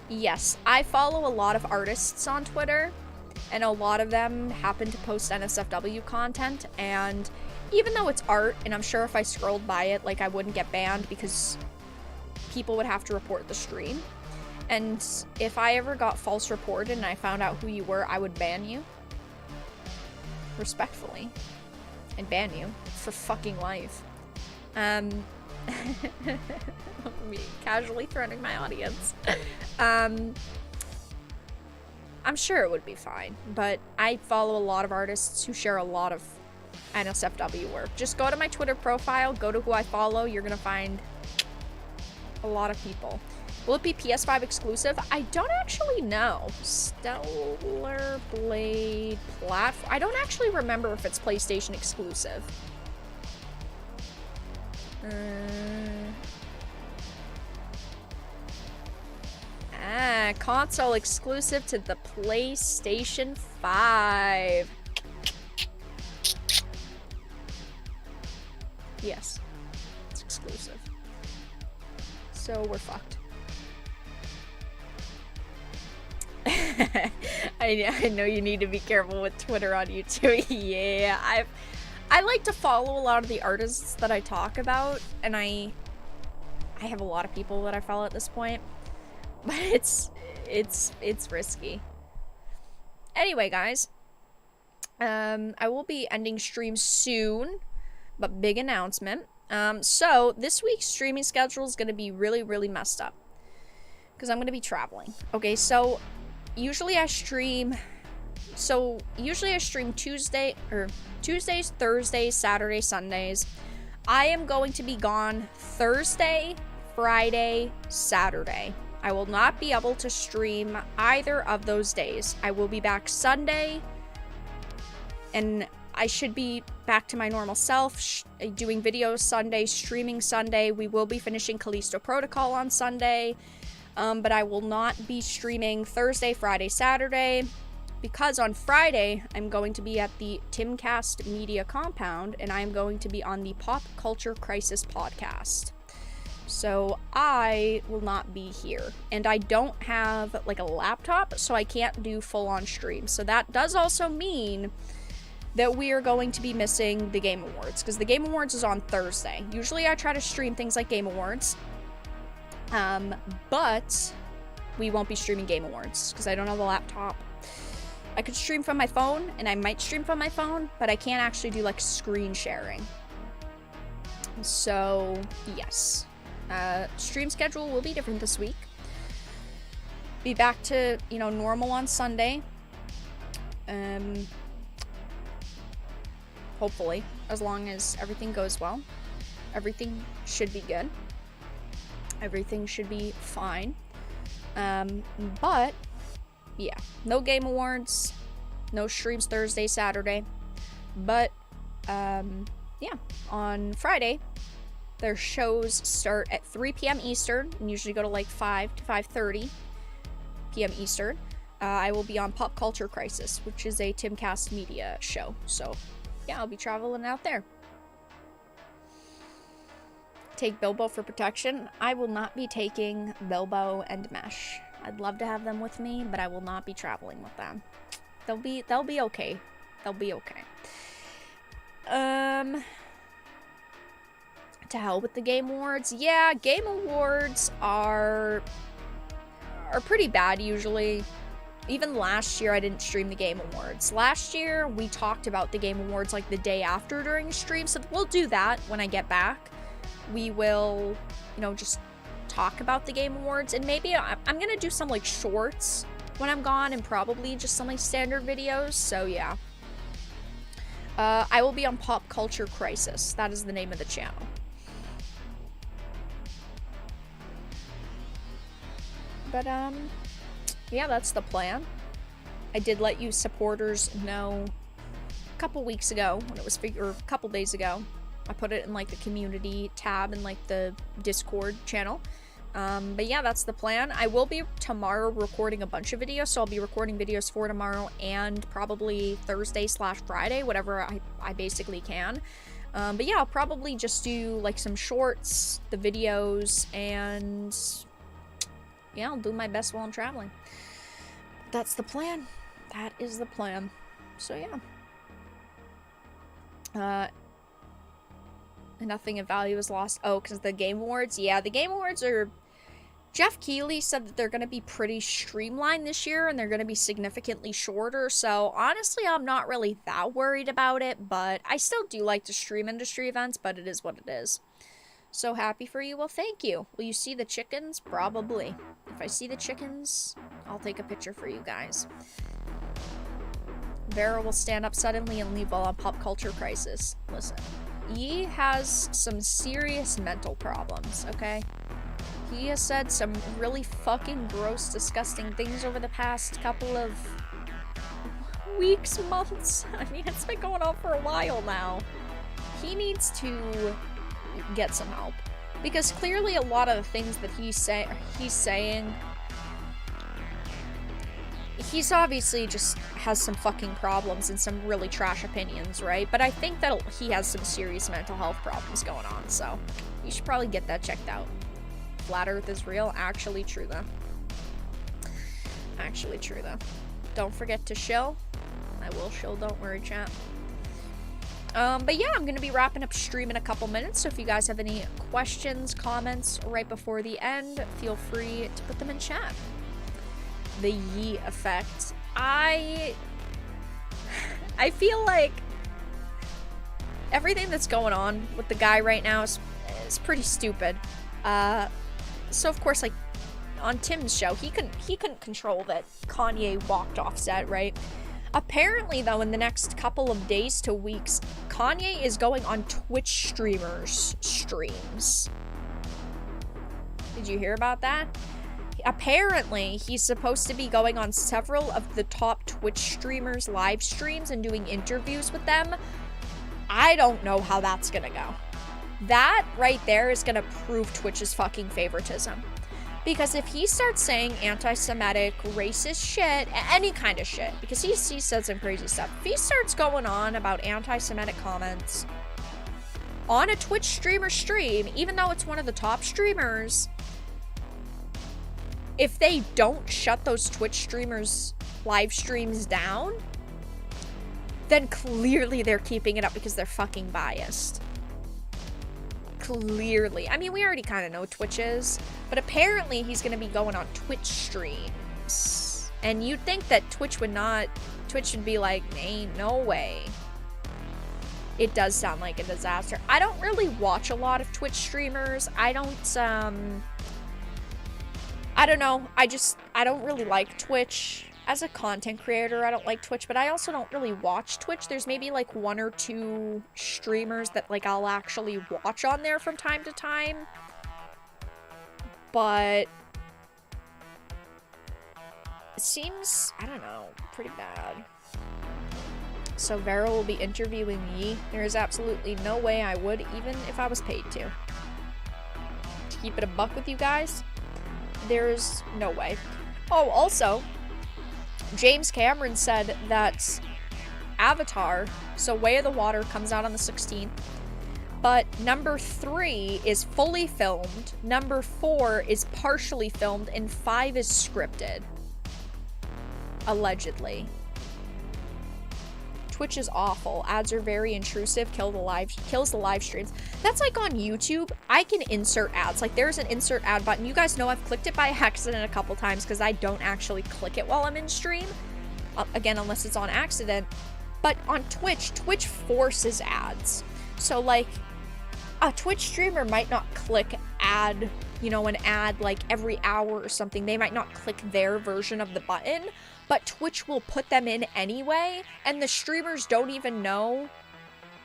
Yes, I follow a lot of artists on Twitter, and a lot of them happen to post NSFW content, and even though it's art, and I'm sure if I scrolled by it, like, I wouldn't get banned because people would have to report the stream. And if I ever got false reported and I found out who you were, I would ban you. Respectfully. I'd ban you for fucking life. Me casually threatening my audience. I'm sure it would be fine, but I follow a lot of artists who share a lot of NSFW work. Just go to my Twitter profile, go to who I follow, you're gonna find a lot of people. Will it be PS5 exclusive? I don't actually know. Stellar Blade platform. I don't actually remember if it's PlayStation exclusive. Console exclusive to the PlayStation 5. Yes, it's exclusive. So we're fucked. I know you need to be careful with Twitter on YouTube. Yeah, I like to follow a lot of the artists that I talk about, and I have a lot of people that I follow at this point, but it's risky. Anyway, guys, I will be ending stream soon, but big announcement. So this week's streaming schedule is going to be really messed up because I'm going to be traveling. Okay, so usually I stream Tuesdays, Thursdays, Saturdays, Sundays. I am going to be gone Thursday, Friday, Saturday. I will not be able to stream either of those days. I will be back Sunday, and I should be back to my normal self, doing videos Sunday, streaming Sunday. We will be finishing Callisto Protocol on Sunday, but I will not be streaming Thursday, Friday, Saturday, because on Friday, I'm going to be at the Timcast Media Compound, and I am going to be on the Pop Culture Crisis podcast. So I will not be here, and I don't have like a laptop, so I can't do full-on streams. So that does also mean that we are going to be missing the Game Awards, because the Game Awards is on Thursday. Usually I try to stream things like Game Awards, but we won't be streaming Game Awards because I don't have a laptop. I could stream from my phone, and I might stream from my phone, but I can't actually do like screen sharing. So yes, stream schedule will be different this week. Be back to, normal on Sunday. Hopefully, as long as everything goes well. Everything should be good. Everything should be fine. But yeah, no Game Awards, no streams Thursday, Saturday. But yeah, on Friday, their shows start at 3 p.m. Eastern and usually go to like 5 to 5:30 p.m. Eastern. I will be on Pop Culture Crisis, which is a Timcast Media show. So yeah, I'll be traveling out there. Take Bilbo for protection. I will not be taking Bilbo and Mesh. I'd love to have them with me, but I will not be traveling with them. They'll be okay. They'll be okay. To hell with the Game Awards. Yeah, Game Awards are pretty bad usually. Even last year, I didn't stream the Game Awards. Last year, we talked about the Game Awards like the day after during stream, so we'll do that when I get back. We will, just talk about the Game Awards, and maybe I'm gonna do some like shorts when I'm gone, and probably just some like standard videos. So yeah, I will be on Pop Culture Crisis. That is the name of the channel. But yeah, that's the plan. I did let you supporters know a couple weeks ago when it was or a couple days ago. I put it in like the community tab in like the Discord channel. But yeah, that's the plan. I will be tomorrow recording a bunch of videos, so I'll be recording videos for tomorrow and probably Thursday/Friday, whatever I basically can. But yeah, I'll probably just do like some shorts, the videos, and yeah, I'll do my best while I'm traveling. That's the plan. That is the plan. So yeah. Nothing of value is lost. Oh, because the Game Awards? Yeah, the Game Awards are... Jeff Keighley said that they're going to be pretty streamlined this year, and they're going to be significantly shorter, so honestly, I'm not really that worried about it, but I still do like to stream industry events, but it is what it is. So happy for you. Well, thank you. Will you see the chickens? Probably. If I see the chickens, I'll take a picture for you guys. Vera will stand up suddenly and leave while on Pop Culture Crisis. Listen. He has some serious mental problems, okay? He has said some really fucking gross, disgusting things over the past couple of weeks, months. I mean, it's been going on for a while now. He needs to get some help. Because clearly a lot of the things that he's saying, he's obviously just has some fucking problems and some really trash opinions, right? But I think that he has some serious mental health problems going on, so you should probably get that checked out. Flat Earth is real. Actually true, though. Actually true, though. Don't forget to shill. I will shill, don't worry, chat. But yeah, I'm gonna be wrapping up stream in a couple minutes, so if you guys have any questions, comments right before the end, feel free to put them in chat. The Yi effect. I feel like everything that's going on with the guy right now is pretty stupid. So of course, like, on Tim's show, he couldn't control that Kanye walked off set, right? Apparently, though, in the next couple of days to weeks, Kanye is going on Twitch streamers' streams. Did you hear about that? Apparently, he's supposed to be going on several of the top Twitch streamers' live streams and doing interviews with them. I don't know how that's gonna go. That right there is gonna prove Twitch's fucking favoritism. Because if he starts saying anti-Semitic, racist shit, any kind of shit, because he said some crazy stuff. If he starts going on about anti-Semitic comments on a Twitch streamer stream, even though it's one of the top streamers, if they don't shut those Twitch streamers' live streams down, then clearly they're keeping it up because they're fucking biased. Clearly. I mean, we already kind of know Twitch is, but apparently he's going to be going on Twitch streams. And you'd think that Twitch would be like, ain't no way. It does sound like a disaster. I don't really watch a lot of Twitch streamers. I don't know. I don't really like Twitch. As a content creator, I don't like Twitch, but I also don't really watch Twitch. There's maybe like one or two streamers that like I'll actually watch on there from time to time. But it seems, I don't know, pretty bad. So Vera will be interviewing me. There is absolutely no way I would, even if I was paid to. To keep it a buck with you guys, there's no way. Oh, also, James Cameron said that Avatar, so Way of the Water, comes out on the 16th, but number 3 is fully filmed, number 4 is partially filmed, and 5 is scripted. Allegedly. Twitch is awful. Ads are very intrusive, kills the live streams. That's like on YouTube. I can insert ads. Like, there's an insert ad button. You guys know I've clicked it by accident a couple times because I don't actually click it while I'm in stream. Again, unless it's on accident. But on Twitch, Twitch forces ads. So, like, a Twitch streamer might not click ad, you know, an ad like every hour or something. They might not click their version of the button, but Twitch will put them in anyway, and the streamers don't even know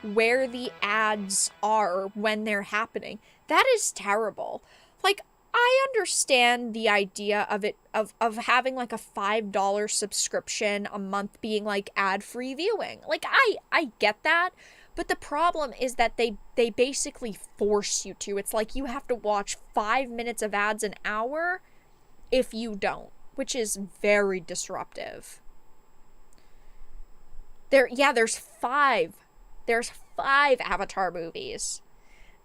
where the ads are when they're happening. That is terrible. Like, I understand the idea of it, of having like a $5 subscription a month being like ad-free viewing. Like, I get that, but the problem is that they basically force you to. It's like you have to watch 5 minutes of ads an hour if you don't, which is very disruptive. There's 5 Avatar movies.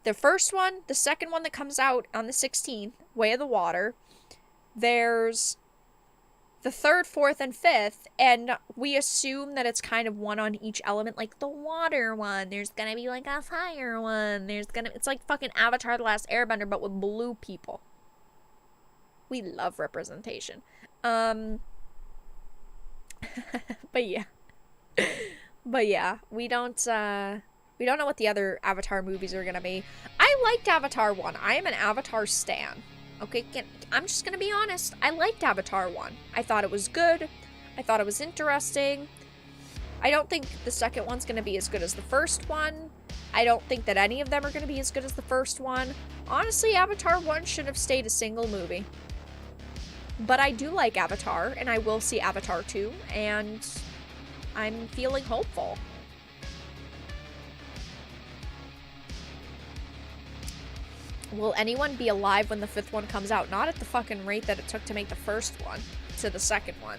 The first one, the second one that comes out on the 16th, Way of the Water. There's the 3rd, 4th, and 5th, and we assume that it's kind of one on each element, like the water one. There's gonna be like a fire one. It's like fucking Avatar: The Last Airbender, but with blue people. We love representation. But yeah. But yeah, we don't know what the other Avatar movies are gonna be. I liked Avatar 1. I am an Avatar stan. Okay, I'm just gonna be honest. I liked Avatar 1. I thought it was good. I thought it was interesting. I don't think the second one's gonna be as good as the first one. I don't think that any of them are going to be as good as the first one. Honestly, Avatar 1 should have stayed a single movie. But I do like Avatar, and I will see Avatar 2, and I'm feeling hopeful. Will anyone be alive when the 5th one comes out? Not at the fucking rate that it took to make the first one to the second one.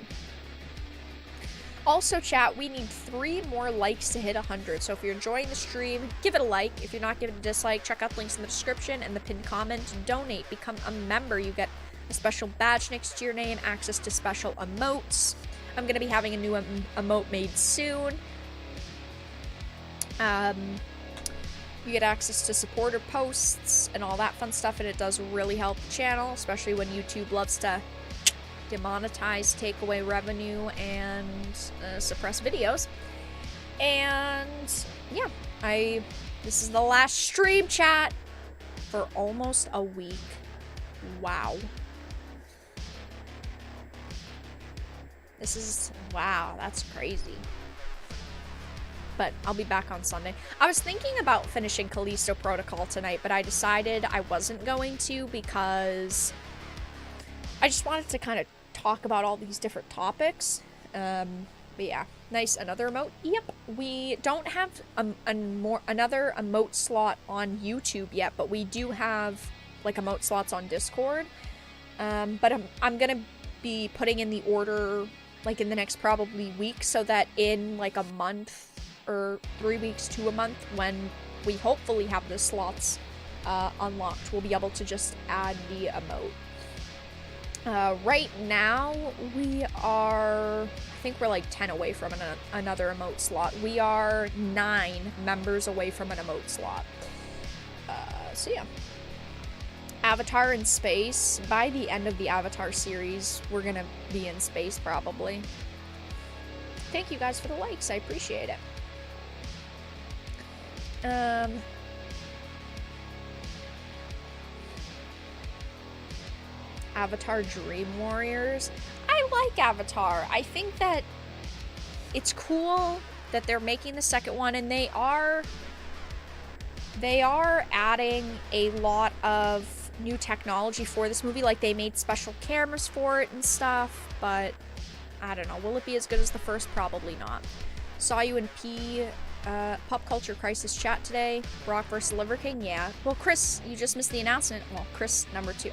Also, chat, we need 3 more likes to hit 100. So if you're enjoying the stream, give it a like. If you're not, give it a dislike. Check out the links in the description and the pinned comment. Donate. Become a member. You get a special badge next to your name, access to special emotes. I'm going to be having a new emote made soon. You get access to supporter posts and all that fun stuff, and it does really help the channel, especially when YouTube loves to demonetize, take away revenue, and suppress videos. And yeah, this is the last stream, chat, for almost a week. Wow. Wow, that's crazy. But I'll be back on Sunday. I was thinking about finishing Callisto Protocol tonight, but I decided I wasn't going to because I just wanted to kind of talk about all these different topics. But yeah, nice, another emote. Yep, we don't have another emote slot on YouTube yet, but we do have like emote slots on Discord. But I'm gonna be putting in the order like in the next probably week, so that in like a month or 3 weeks to a month, when we hopefully have the slots unlocked, we'll be able to just add the emote. Right now, we are, I think we're like 10 away from another emote slot. We are 9 members away from an emote slot. So yeah. Avatar in space. By the end of the Avatar series, we're gonna be in space probably. Thank you guys for the likes, I appreciate it. Avatar Dream Warriors. I like Avatar. I think that it's cool that they're making the second one, and they are adding a lot of new technology for this movie. Like, they made special cameras for it and stuff, but I don't know. Will it be as good as the first? Probably not. Saw you in Pop Culture Crisis chat today. Brock vs. Liver King? Yeah. Well, Chris, you just missed the announcement. Well, Chris number 2.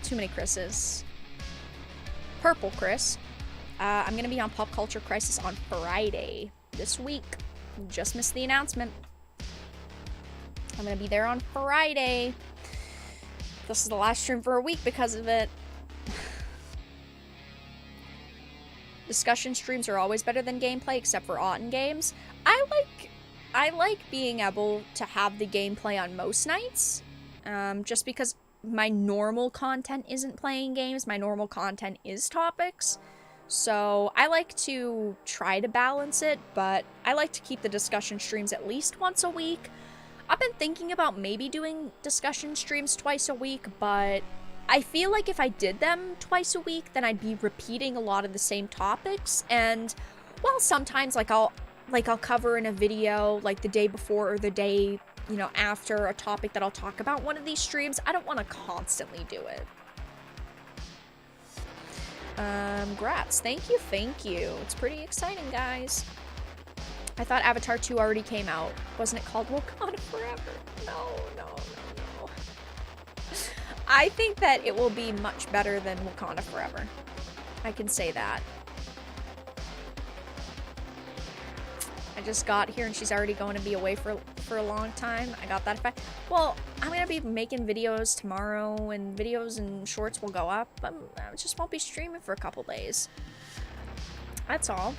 Too many Chris's. Purple Chris. I'm gonna be on Pop Culture Crisis on Friday this week. Just missed the announcement. I'm gonna be there on Friday. This is the last stream for a week because of it. Discussion streams are always better than gameplay, except for Autumn games. I like being able to have the gameplay on most nights, just because my normal content isn't playing games. My normal content is topics. So I like to try to balance it, but I like to keep the discussion streams at least once a week. I've been thinking about maybe doing discussion streams twice a week, but I feel like if I did them twice a week, then I'd be repeating a lot of the same topics. And well, sometimes I'll cover in a video like the day before or the day, you know, after a topic that I'll talk about one of these streams. I don't want to constantly do it. Grats. Thank you. It's pretty exciting, guys. I thought Avatar 2 already came out. Wasn't it called Wakanda Forever? No. I think that it will be much better than Wakanda Forever. I can say that. I just got here and she's already going to be away for a long time. I got that effect. Well, I'm going to be making videos tomorrow, and videos and shorts will go up. I just won't be streaming for a couple days. That's all.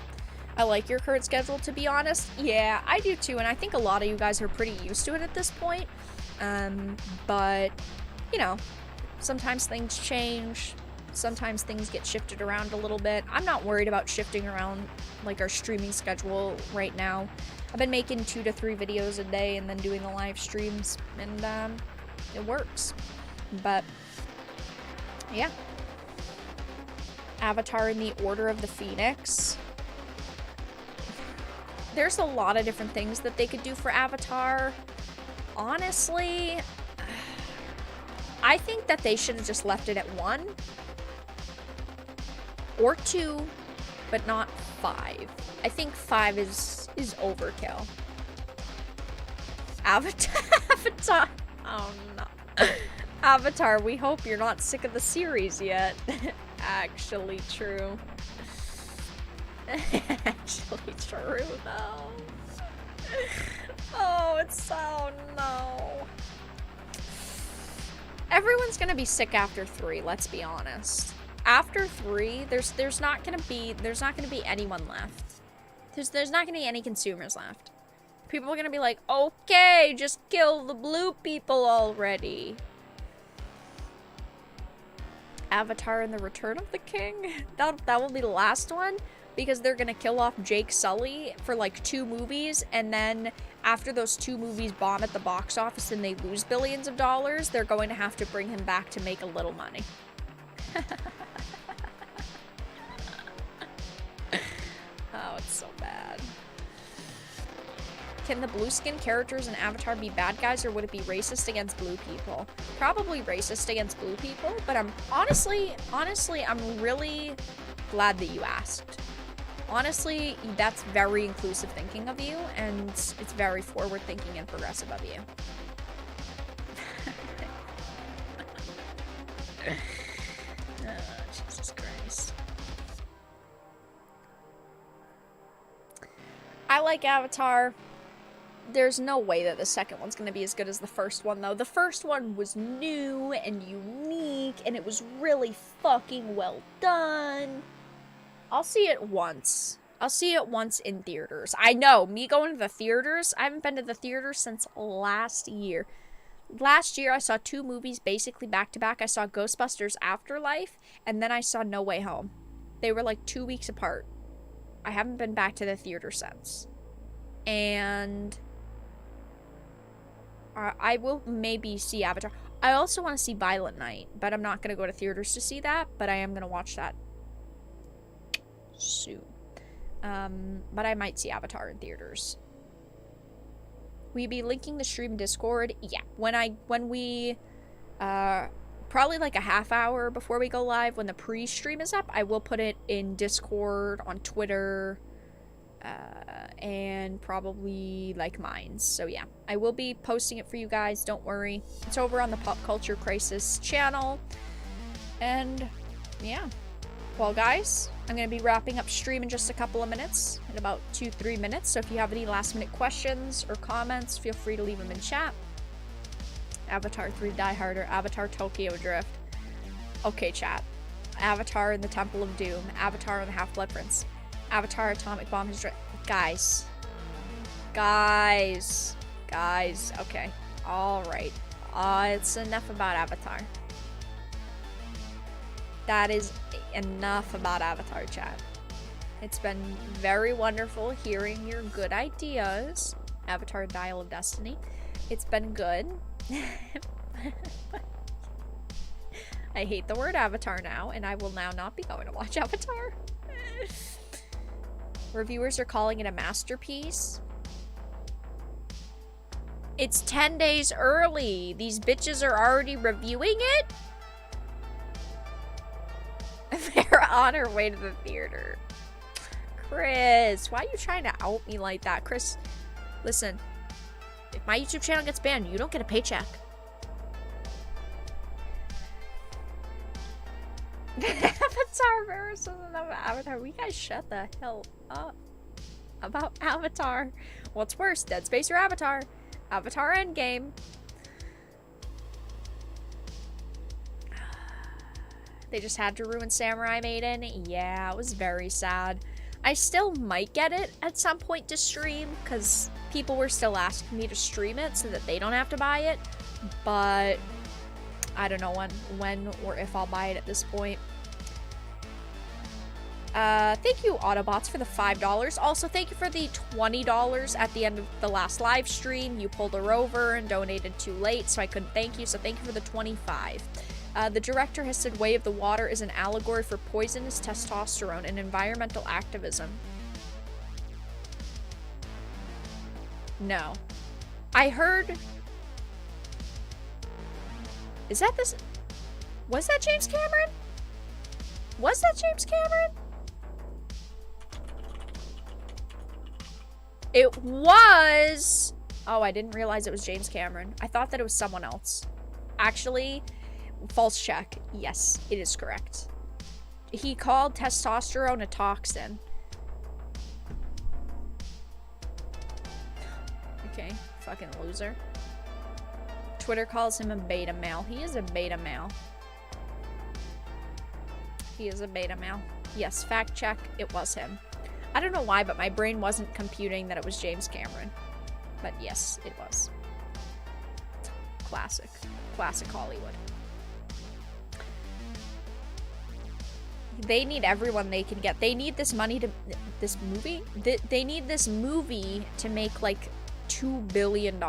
I like your current schedule, to be honest. Yeah, I do too, and I think a lot of you guys are pretty used to it at this point. But, you know, sometimes things change. Sometimes things get shifted around a little bit. I'm not worried about shifting around, like, our streaming schedule right now. I've been making 2 to 3 videos a day and then doing the live streams, and it works. But yeah, Avatar in the Order of the Phoenix. there's a lot of different things that they could do for Avatar. Honestly, I think that they should have just left it at 1 or 2, but not 5. I think 5 is overkill. Avatar. Oh no. Avatar, we hope you're not sick of the series yet. Actually true. Actually true, though. Oh, it's so no. Everyone's gonna be sick after 3, let's be honest. After 3, there's not gonna be anyone left. There's not gonna be any consumers left. People are gonna be like, okay, just kill the blue people already. Avatar and the Return of the King? That will be the last one, because they're gonna kill off Jake Sully for like 2 movies, and then after those 2 movies bomb at the box office and they lose billions of dollars, they're going to have to bring him back to make a little money. Oh, it's so bad. Can the blue skin characters in Avatar be bad guys, or would it be racist against blue people? Probably racist against blue people, but I'm honestly, I'm really glad that you asked. Honestly, that's very inclusive thinking of you, and it's very forward thinking and progressive of you. Oh, Jesus Christ. I like Avatar. There's no way that the second one's gonna be as good as the first one, though. The first one was new and unique, and it was really fucking well done. I'll see it once. I'll see it once in theaters. I know, me going to the theaters, I haven't been to the theaters since last year. Last year, I saw 2 movies basically back to back. I saw Ghostbusters Afterlife, and then I saw No Way Home. They were like 2 weeks apart. I haven't been back to the theater since. And I will maybe see Avatar. I also want to see Violent Night, but I'm not going to go to theaters to see that, but I am going to watch that soon. But I might see Avatar in theaters. Will you be linking the stream in Discord? Yeah. When we probably like a half hour before we go live, when the pre-stream is up, I will put it in Discord, on Twitter, and probably like Minds. So yeah, I will be posting it for you guys, don't worry. It's over on the Pop Culture Crisis channel. And yeah. Well guys, I'm going to be wrapping up stream in just a couple of minutes, in about 2-3 minutes. So if you have any last minute questions or comments, feel free to leave them in chat. Avatar 3 Die Harder, Avatar Tokyo Drift. Okay, chat. Avatar in the Temple of Doom, Avatar and the Half-Blood Prince, Avatar Atomic Bomb is guys. Okay. Alright. It's enough about Avatar. That is enough about Avatar, chat. It's been very wonderful hearing your good ideas. Avatar Dial of Destiny. It's been good. I hate the word Avatar now, and I will now not be going to watch Avatar. Reviewers are calling it a masterpiece. It's 10 days early. These bitches are already reviewing it? They're on her way to the theater. Chris, why are you trying to out me like that? Chris, listen. If my YouTube channel gets banned, you don't get a paycheck. Avatar versus another Avatar. We guys shut the hell up about Avatar. What's worse, Dead Space or Avatar? Avatar Endgame. They just had to ruin Samurai Maiden. Yeah, it was very sad. I still might get it at some point to stream, because people were still asking me to stream it so that they don't have to buy it. But I don't know when or if I'll buy it at this point. Thank you, Autobots, for the $5. Also, thank you for the $20 at the end of the last live stream. You pulled her over and donated too late, so I couldn't thank you. So thank you for the $25. The director has said Way of the Water is an allegory for poisonous testosterone and environmental activism. No. I heard... Is that this... Was that James Cameron? Was that James Cameron? It was... Oh, I didn't realize it was James Cameron. I thought that it was someone else. Actually, false check. Yes, it is correct. He called testosterone a toxin. Okay, fucking loser. Twitter calls him a beta male. He is a beta male. He is a beta male. Yes, fact check, it was him. I don't know why, but my brain wasn't computing that it was James Cameron. But yes, it was. Classic. Classic Hollywood. They need everyone they can get. They need this money to... This movie? They need this movie to make, like, $2 billion.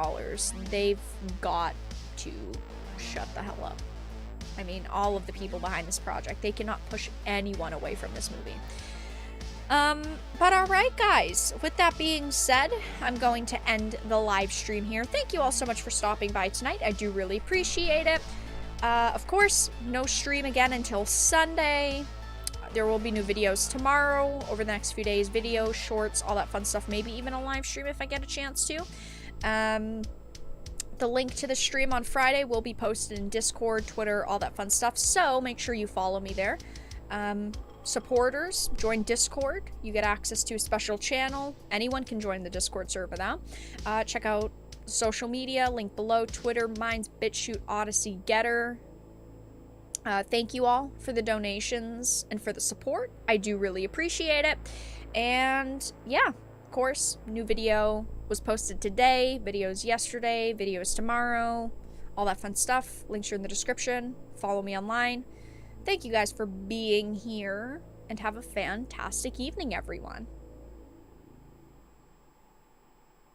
They've got to shut the hell up. I mean, all of the people behind this project. They cannot push anyone away from this movie. But alright guys, with that being said, I'm going to end the live stream here. Thank you all so much for stopping by tonight. I do really appreciate it. Of course, no stream again until Sunday. There will be new videos tomorrow, over the next few days, videos, shorts, all that fun stuff, maybe even a live stream if I get a chance to. The link to the stream on Friday will be posted in Discord, Twitter, all that fun stuff, so make sure you follow me there. Supporters, join Discord. You get access to a special channel. Anyone can join the Discord server now. Check out social media, link below, Twitter, Minds, BitChute, Odyssey, Getter. Thank you all for the donations and for the support. I do really appreciate it. And yeah, of course, new video was posted today, videos yesterday, videos tomorrow, all that fun stuff. Links are in the description. Follow me online. Thank you guys for being here, and have a fantastic evening, everyone.